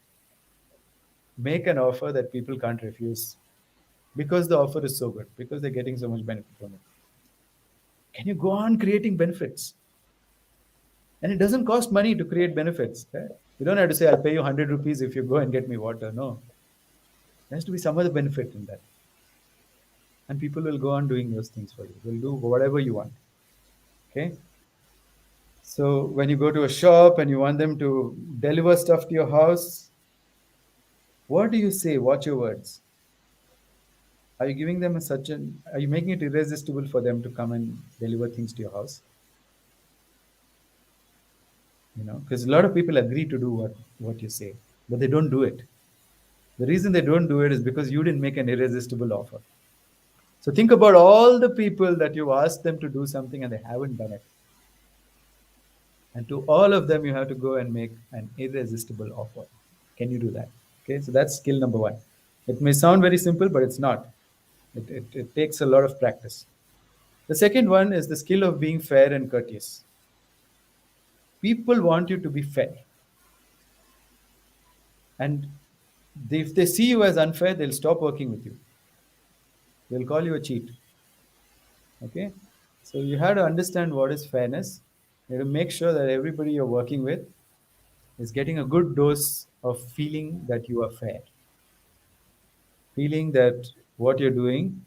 make an offer that people can't refuse because the offer is so good, because they're getting so much benefit from it. Can you go on creating benefits? And it doesn't cost money to create benefits. Right? You don't have to say, I'll pay you 100 rupees if you go and get me water. No, there has to be some other benefit in that. And people will go on doing those things for you. They'll do whatever you want. Okay. So when you go to a shop and you want them to deliver stuff to your house, what do you say? Watch your words. Are you giving them are you making it irresistible for them to come and deliver things to your house? Because a lot of people agree to do what you say, but they don't do it. The reason they don't do it is because you didn't make an irresistible offer. So think about all the people that you asked them to do something and they haven't done it. And to all of them, you have to go and make an irresistible offer. Can you do that? Okay, so that's skill number one. It may sound very simple, but it's not. It takes a lot of practice. The second one is the skill of being fair and courteous. People want you to be fair. And if they see you as unfair, they'll stop working with you. They'll call you a cheat. Okay? So you have to understand what is fairness. You have to make sure that everybody you're working with is getting a good dose of feeling that you are fair, feeling that what you're doing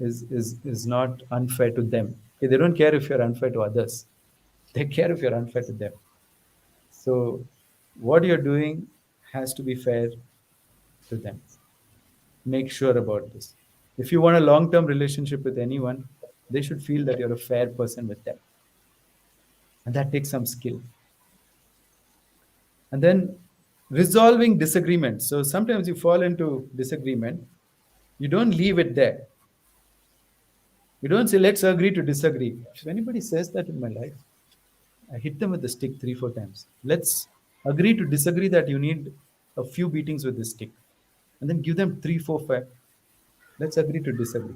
is not unfair to them. Okay, they don't care if you're unfair to others. They care if you're unfair to them. So what you're doing has to be fair to them. Make sure about this. If you want a long-term relationship with anyone, they should feel that you're a fair person with them. And that takes some skill. And then resolving disagreements. So sometimes you fall into disagreement, you don't leave it there. You don't say, let's agree to disagree. If anybody says that in my life, I hit them with the stick 3, 4 times. Let's agree to disagree that you need a few beatings with this stick. And then give them 3, 4, 5. Let's agree to disagree.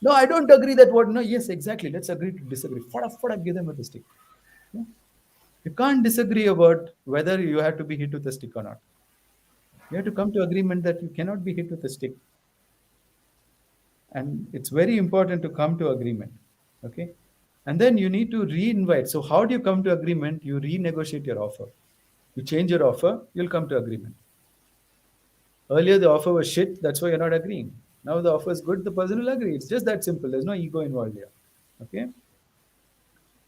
No, I don't agree that what. No, yes, exactly. Let's agree to disagree. Fada, give them with the stick. Yeah. You can't disagree about whether you have to be hit with a stick or not. You have to come to agreement that you cannot be hit with a stick. And it's very important to come to agreement. Okay. And then you need to re-invite. So how do you come to agreement? You renegotiate your offer. You change your offer, you'll come to agreement. Earlier the offer was shit, that's why you're not agreeing. Now the offer is good, the person will agree. It's just that simple. There's no ego involved here. Okay.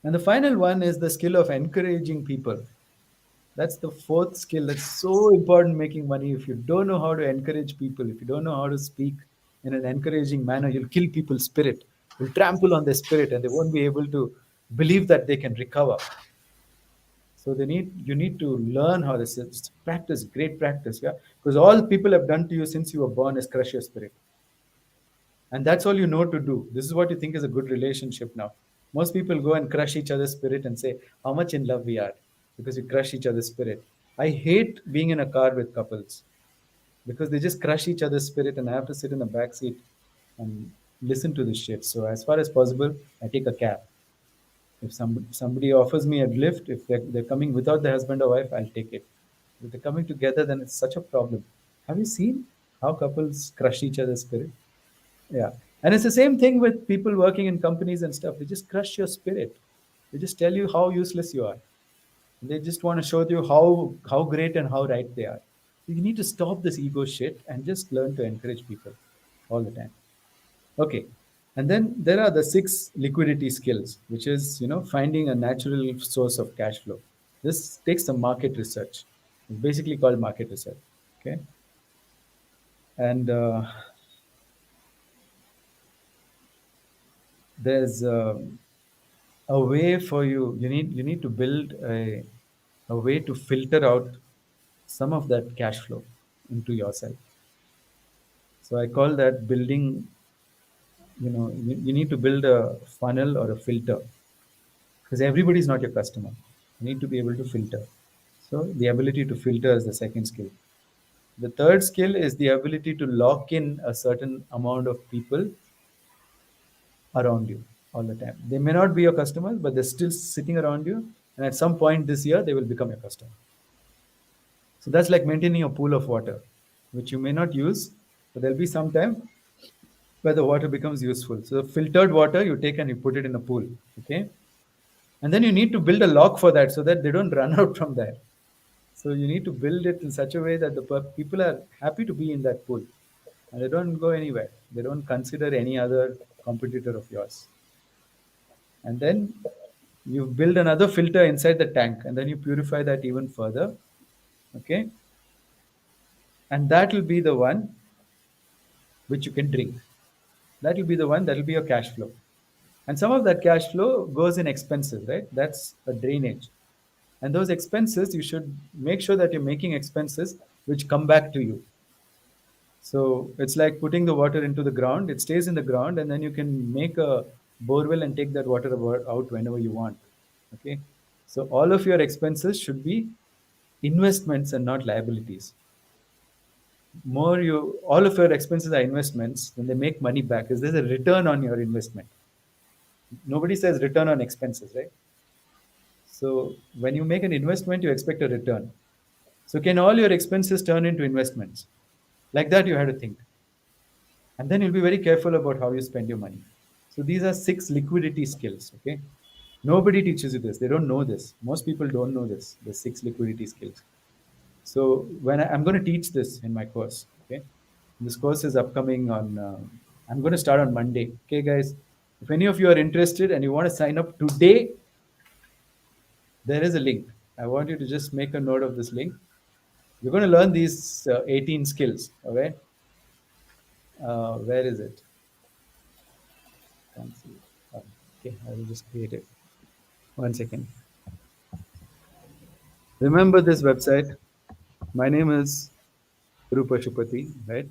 And the final one is the skill of encouraging people. That's the fourth skill that's so important making money. If you don't know how to encourage people, if you don't know how to speak in an encouraging manner, you'll kill people's spirit. You'll trample on their spirit and they won't be able to believe that they can recover. So you need to learn how this is practice, great practice, yeah. Because all people have done to you since you were born is crush your spirit. And that's all you know to do. This is what you think is a good relationship now. Most people go and crush each other's spirit and say how much in love we are because we crush each other's spirit. I hate being in a car with couples because they just crush each other's spirit and I have to sit in the back seat and listen to this shit. So as far as possible, I take a cab. If somebody offers me a lift, if they're coming without the husband or wife, I'll take it. If they're coming together, then it's such a problem. Have you seen how couples crush each other's spirit? Yeah. And it's the same thing with people working in companies and stuff. They just crush your spirit. They just tell you how useless you are. They just want to show you how great and how right they are. You need to stop this ego shit and just learn to encourage people all the time. Okay. And then there are the 6 liquidity skills, which is, finding a natural source of cash flow. This takes some market research. It's basically called market research. Okay. And there's a way for you need to build a way to filter out some of that cash flow into yourself. So I call that building, you need to build a funnel or a filter because everybody is not your customer. You need to be able to filter. So the ability to filter is the second skill. The third skill is the ability to lock in a certain amount of people around you all the time. They may not be your customers, but they're still sitting around you. And at some point this year, they will become your customer. So that's like maintaining a pool of water, which you may not use, but there'll be some time where the water becomes useful. So filtered water you take and you put it in a pool. Okay. And then you need to build a lock for that so that they don't run out from there. So you need to build it in such a way that the people are happy to be in that pool and they don't go anywhere. They don't consider any other competitor of yours. And then you build another filter inside the tank and then you purify that even further. Okay. And that will be the one which you can drink. That will be the one that will be your cash flow. And some of that cash flow goes in expenses, right? That's a drainage. And those expenses, you should make sure that you're making expenses which come back to you. So it's like putting the water into the ground, it stays in the ground, and then you can make a borewell and take that water out whenever you want. Okay. So all of your expenses should be investments and not liabilities. More you all of your expenses are investments, then they make money back because there's a return on your investment. Nobody says return on expenses, right? So when you make an investment, you expect a return. So can all your expenses turn into investments? Like that, you have to think. And then you'll be very careful about how you spend your money. So these are 6 liquidity skills. Okay. Nobody teaches you this. They don't know this. Most people don't know this, the 6 liquidity skills. So I'm going to teach this in my course. Okay. This course is upcoming on. I'm going to start on Monday. Okay, guys. If any of you are interested and you want to sign up today, there is a link. I want you to just make a note of this link. We're going to learn these 18 skills. Okay. Where is it? Can't see it. Okay, I will just create it. One second. Remember this website. My name is Guru Pashupati, right?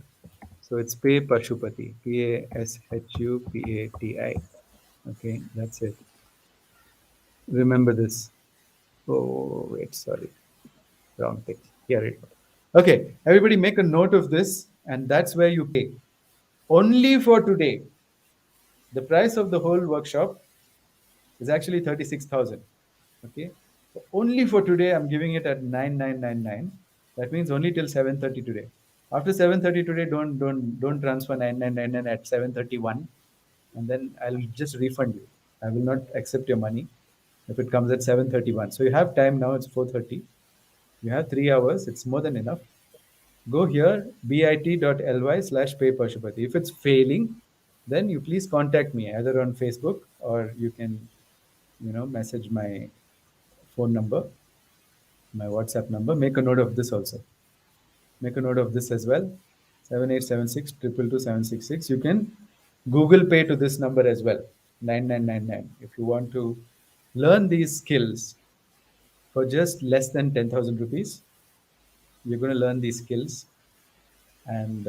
So it's Pay Pashupati, Pashupati. Okay, that's it. Remember this. Oh, wait, sorry. Wrong thing. Here it goes. Okay, everybody make a note of this, and that's where you pay. Only for today. The price of the whole workshop is actually 36,000. Okay. So only for today, I'm giving it at 9999. That means only till 7:30 today. After 7:30 today, don't transfer 9999 at 7:31, and then I'll just refund you. I will not accept your money if it comes at 7:31. So you have time now. It's 4:30. You have 3 hours. It's more than enough. Go here, bit.ly/pay Pashupati. If it's failing, then you please contact me either on Facebook or you can, message my phone number, my WhatsApp number. Make a note of this also. Make a note of this as well. 7876 222 766. You can Google Pay to this number as well. 9999. If you want to learn these skills for just less than 10,000 rupees, you're going to learn these skills, and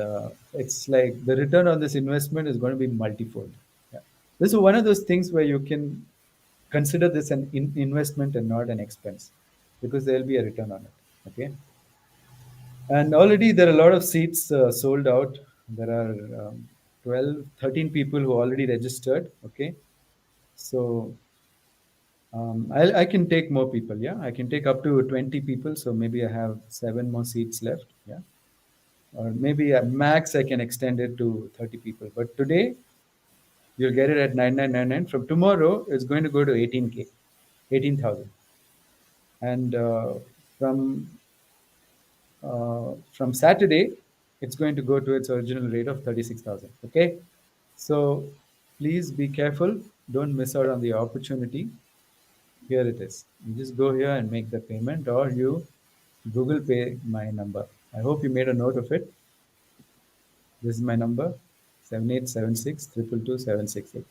it's like the return on this investment is going to be multifold. Yeah. This is one of those things where you can consider this an investment and not an expense, because there will be a return on it. Okay. And already there are a lot of seats sold out. There are 12 13 people who already registered. Okay. So I can take more people. Yeah, I can take up to 20 people, so maybe I have 7 more seats left. Yeah, or maybe at max I can extend it to 30 people. But today you'll get it at 9999. From tomorrow it's going to go to 18k, 18,000. And from Saturday it's going to go to its original rate of 36,000. Okay, so please be careful, don't miss out on the opportunity. Here it is. You just go here and make the payment, or you Google Pay my number. I hope you made a note of it. This is my number, 7876 222 766.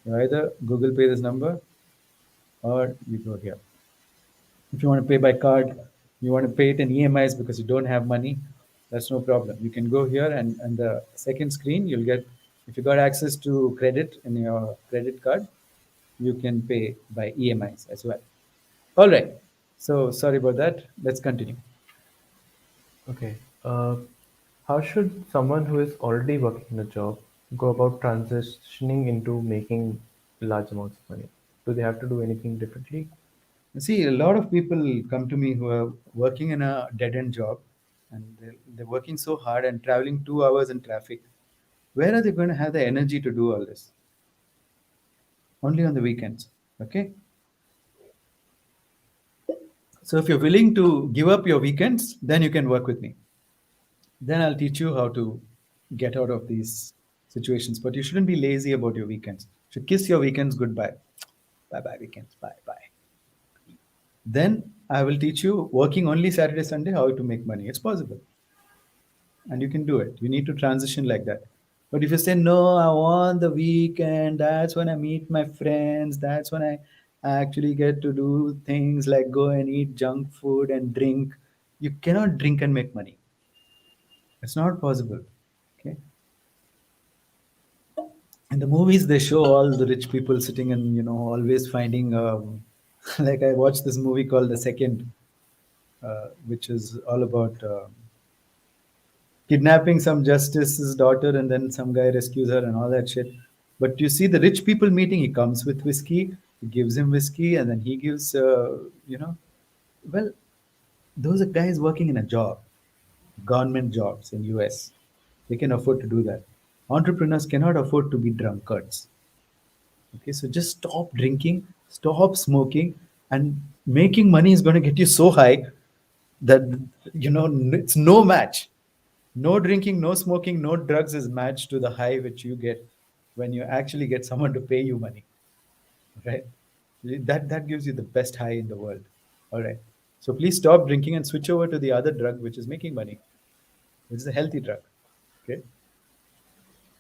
You either Google Pay this number or you go here. If you want to pay by card, you want to pay it in EMIs because you don't have money, that's no problem. You can go here, and the second screen you'll get, if you got access to credit in your credit card, you can pay by EMIs as well. All right. So sorry about that. Let's continue. Okay. How should someone who is already working in a job go about transitioning into making large amounts of money? Do they have to do anything differently? See, a lot of people come to me who are working in a dead end job, and they're working so hard and traveling 2 hours in traffic. Where are they going to have the energy to do all this? Only on the weekends. Okay. So if you're willing to give up your weekends, then you can work with me. Then I'll teach you how to get out of these situations. But you shouldn't be lazy about your weekends. You should kiss your weekends goodbye. Bye bye, weekends. Bye bye. Then I will teach you working only Saturday, Sunday, how to make money. It's possible. And you can do it. You need to transition like that. But if you say, no, I want the weekend, that's when I meet my friends, that's when I actually get to do things like go and eat junk food and drink. You cannot drink and make money. It's not possible. Okay. In the movies, they show all the rich people sitting and, always finding, like I watched this movie called The Second, which is all about kidnapping some justice's daughter, and then some guy rescues her and all that shit. But you see the rich people meeting, he comes with whiskey, he gives him whiskey, and then he gives, well, those are guys working in a job, government jobs in US. They can afford to do that. Entrepreneurs cannot afford to be drunkards. Okay, so just stop drinking, stop smoking, and making money is going to get you so high that it's no match. No drinking, no smoking, no drugs is matched to the high which you get when you actually get someone to pay you money, right? That gives you the best high in the world. All right. So please stop drinking and switch over to the other drug which is making money, which is a healthy drug. Okay.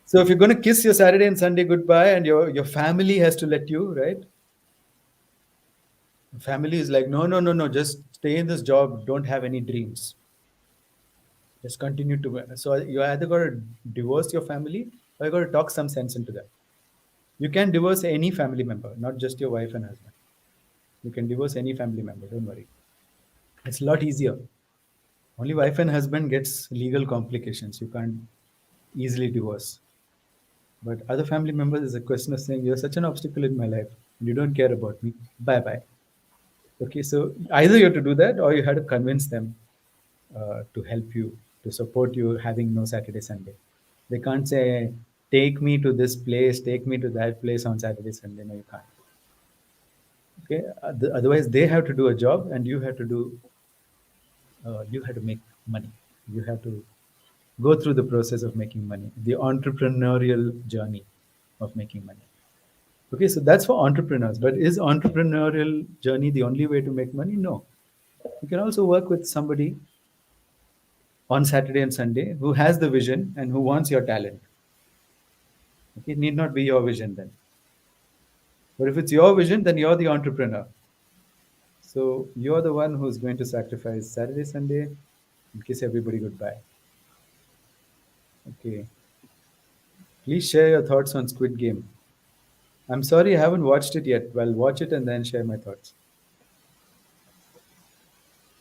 So if you're going to kiss your Saturday and Sunday goodbye and your family has to let you, right? Family is like, no, no, no, no, just stay in this job. Don't have any dreams. Just continue to. So you either got to divorce your family or you got to talk some sense into them. You can divorce any family member, not just your wife and husband. You can divorce any family member. Don't worry. It's a lot easier. Only wife and husband gets legal complications. You can't easily divorce. But other family members is a question of saying you're such an obstacle in my life and you don't care about me. Bye bye. Okay, so either you have to do that or you have to convince them to help you, to support you having no Saturday, Sunday. They can't say, take me to this place, take me to that place on Saturday, Sunday. No, you can't. Okay, otherwise they have to do a job and you have to make money. You have to go through the process of making money, the entrepreneurial journey of making money. Okay, so that's for entrepreneurs. But is entrepreneurial journey the only way to make money? No. You can also work with somebody on Saturday and Sunday who has the vision and who wants your talent. Okay, it need not be your vision then. But if it's your vision, then you're the entrepreneur. So you're the one who's going to sacrifice Saturday, Sunday, and kiss everybody goodbye. Okay. Please share your thoughts on Squid Game. I'm sorry I haven't watched it yet. Well, watch it and then share my thoughts.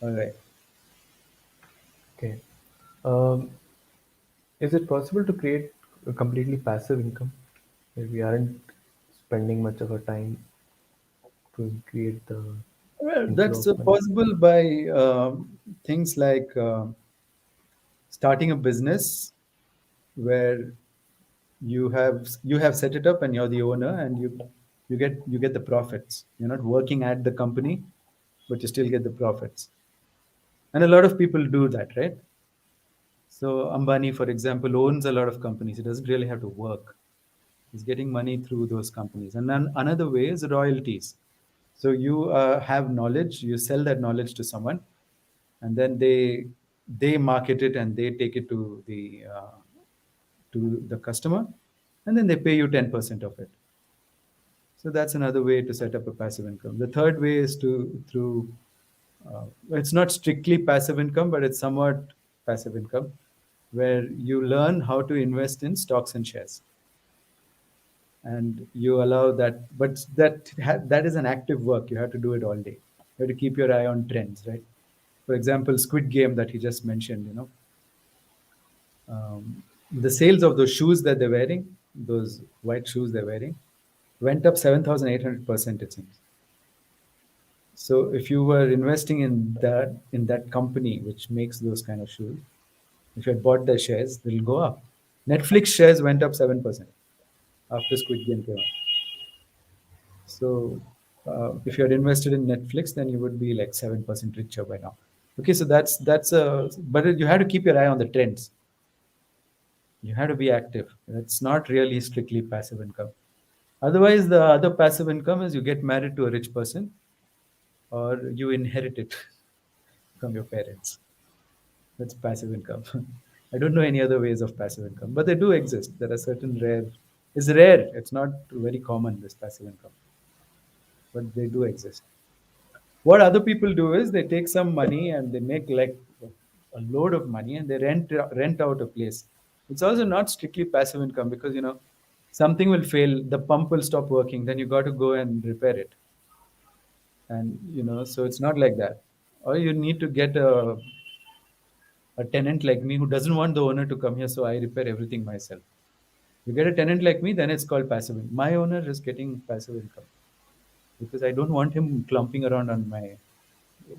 All right. Okay. Um, is it possible to create a completely passive income where we aren't spending much of our time to create the Well, inflow that's of money? possible by things like starting a business where you have set it up and you're the owner and you get the profits. You're not working at the company, but you still get the profits. And a lot of people do that, right? So Ambani, for example, owns a lot of companies. He doesn't really have to work. He's getting money through those companies. And then another way is royalties. So you have knowledge, you sell that knowledge to someone, and then they market it and they take it to the customer, and then they pay you 10% of it. So that's another way to set up a passive income. The third way is to through it's not strictly passive income, but it's somewhat passive income, where you learn how to invest in stocks and shares, and you allow that. But that is an active work. You have to do it all day. You have to keep your eye on trends, right? For example, Squid Game that he just mentioned. The sales of those shoes that they're wearing, those white shoes they're wearing, went up 7,800%. It seems. So if you were investing in that company which makes those kind of shoes, if you had bought their shares, they'll go up. Netflix shares went up 7% after Squid Game came out. So if you had invested in Netflix, then you would be like 7% richer by now. Okay, so that's a but you have to keep your eye on the trends. You have to be active. It's not really strictly passive income. Otherwise, the other passive income is you get married to a rich person or you inherit it from your parents. That's passive income. I don't know any other ways of passive income, but they do exist. There are certain rare. It's rare. It's not very common, this passive income, but they do exist. What other people do is they take some money and they make like a load of money and they rent out a place. It's also not strictly passive income because something will fail, the pump will stop working, then you got to go and repair it, and so it's not like that. Or you need to get a tenant like me who doesn't want the owner to come here, so I repair everything myself. You get a tenant like me, then it's called passive income. My owner is getting passive income because I don't want him clumping around on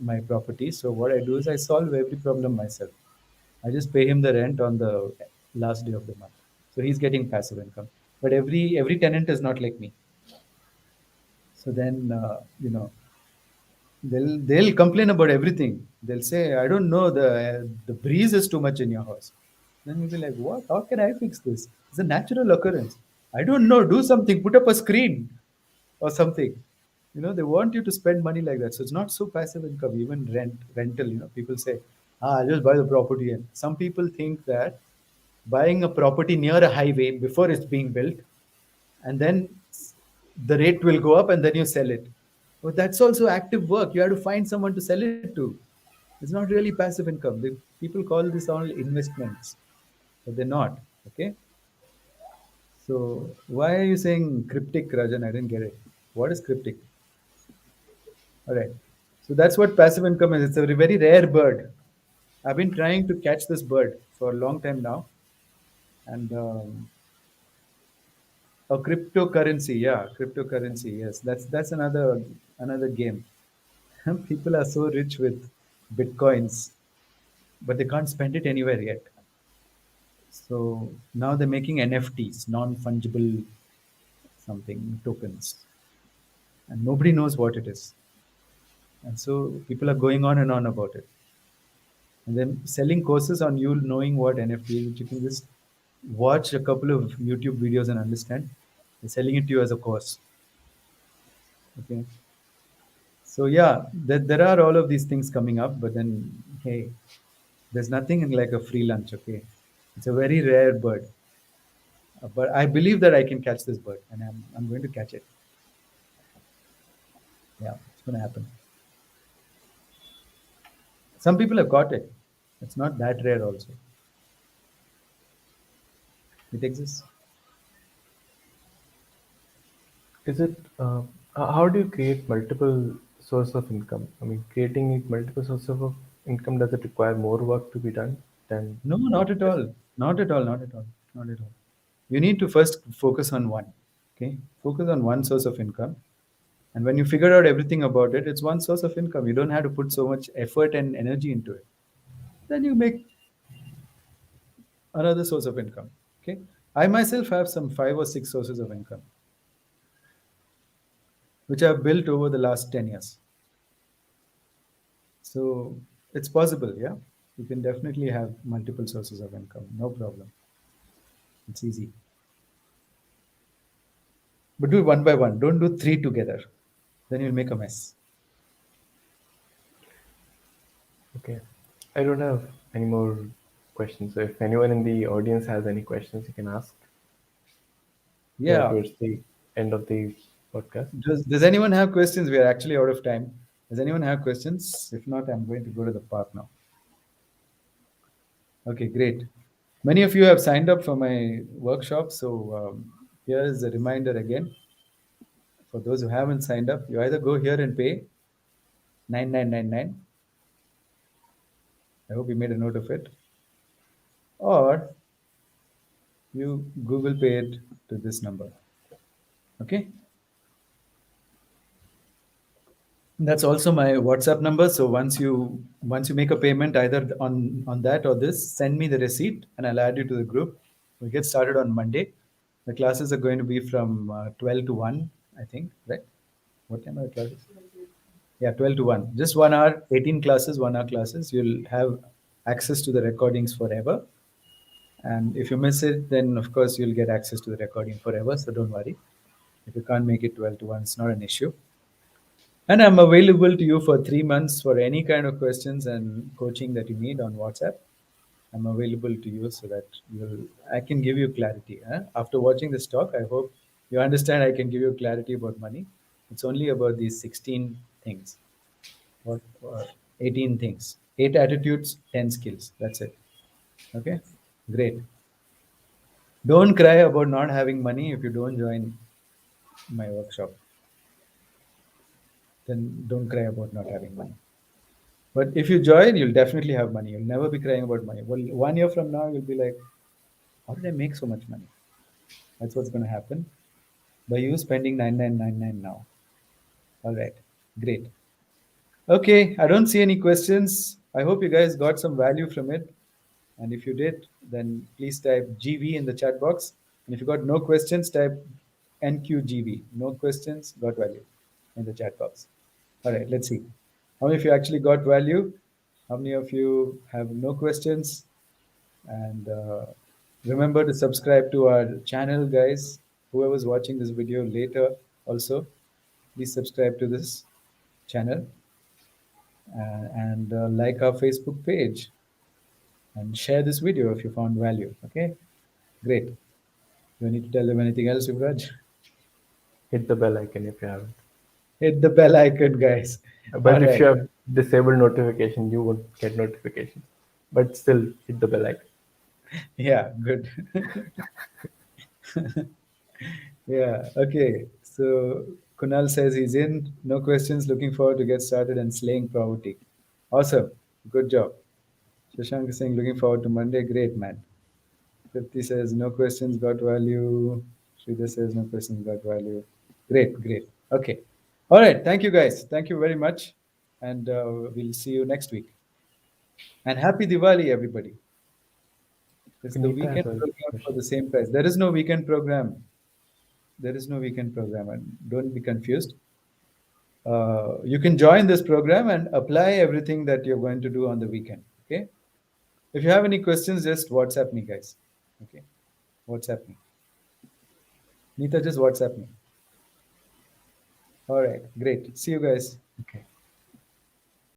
my property. So what I do is I solve every problem myself. I just pay him the rent on the last day of the month. So he's getting passive income. But every tenant is not like me. So then they'll complain about everything. They'll say, I don't know, the breeze is too much in your house. Then you'll be like, what? How can I fix this? It's a natural occurrence. I don't know. Do something. Put up a screen or something. They want you to spend money like that. So it's not so passive income. Even rental. People say, I'll just buy the property. And some people think that buying a property near a highway before it's being built, and then the rate will go up, and then you sell it. But that's also active work. You have to find someone to sell it to. It's not really passive income. People call this all investments, but they're not. Okay. So why are you saying cryptic, Rajan? I didn't get it. What is cryptic? All right. So that's what passive income is. It's a very rare bird. I've been trying to catch this bird for a long time now, and cryptocurrency. Yeah, cryptocurrency. Yes, that's another game. People are so rich with bitcoins, but they can't spend it anywhere yet. So now they're making NFTs, non-fungible something tokens, and nobody knows what it is. And so people are going on and on about it. And then selling courses on you knowing what NFT is, which you can just watch a couple of YouTube videos and understand. They're selling it to you as a course. Okay. So yeah, there are all of these things coming up, but then hey, there's nothing like a free lunch. Okay, it's a very rare bird, but I believe that I can catch this bird, and I'm going to catch it. Yeah, it's going to happen. Some people have caught it. It's not that rare. Also, it exists. Is it? How do you create multiple source of income? I mean, creating multiple sources of income, does it require more work to be done than No, not at just? all. Not at all. Not at all. Not at all. You need to first focus on one. Okay, focus on one source of income, and when you figure out everything about it, it's one source of income. You don't have to put so much effort and energy into it. Then you make another source of income. Okay, I myself have some 5 or 6 sources of income, which I've built over the last 10 years. So it's possible. Yeah, you can definitely have multiple sources of income. No problem. It's easy. But do it one by one. Don't do three together. Then you'll make a mess. Okay. I don't have any more questions. So if anyone in the audience has any questions, you can ask. We are Yeah. towards the end of the podcast. Does anyone have questions? We are actually out of time. Does anyone have questions? If not, I'm going to go to the park now. Okay, great. Many of you have signed up for my workshop. So here is a reminder again. For those who haven't signed up, you either go here and pay 9999. I hope you made a note of it. Or you Google Pay it to this number. Okay. That's also my WhatsApp number. So once you make a payment either on that or this, send me the receipt and I'll add you to the group. We get started on Monday. The classes are going to be from 12 to 1, I think, right? What time are the classes? Yeah, 12 to 1. Just 1 hour, 18 classes, 1 hour classes. You'll have access to the recordings forever. And if you miss it, then of course you'll get access to the recording forever. So don't worry. If you can't make it 12 to 1, it's not an issue. And I'm available to you for 3 months for any kind of questions and coaching that you need on WhatsApp. I'm available to you so that I can give you clarity. After watching this talk, I hope you understand I can give you clarity about money. It's only about these 16 things, what 18 things, 8 attitudes, 10 skills. That's it. Okay, great. Don't cry about not having money if you don't join my workshop. Then don't cry about not having money. But if you join, you'll definitely have money. You'll never be crying about money. Well, 1 year from now, you'll be like, how did I make so much money? That's what's going to happen by you spending 9999 now. All right, great. Okay, I don't see any questions. I hope you guys got some value from it. And if you did, then please type GV in the chat box. And if you got no questions, type NQGV. No questions, got value in the chat box. All right, let's see. How many of you actually got value? How many of you have no questions? And remember to subscribe to our channel, guys. Whoever's watching this video later, also, please subscribe to this channel, and like our Facebook page, and share this video if you found value. Okay, great. Do I need to tell them anything else, Yuvraj? Hit the bell icon if you haven't. Hit the bell icon, guys. All But if you right. have disabled notification, you won't get notifications. But still, hit the bell icon. Yeah, good. Yeah, okay. So Kunal says he's in. No questions. Looking forward to get started and slaying poverty. Awesome. Good job. Shashank is saying looking forward to Monday. Great, man. 50 says no questions, got value. Sridhar says no questions, got value. Great, great. Okay. All right. Thank you, guys. Thank you very much. And we'll see you next week. And happy Diwali, everybody. It's the Nita as weekend well. program for the same price. There is no weekend program. There is no weekend program. And don't be confused. You can join this program and apply everything that you're going to do on the weekend. Okay. If you have any questions, just WhatsApp me, guys. Okay. WhatsApp me. Nita, just WhatsApp me. All right. Great. See you guys. Okay.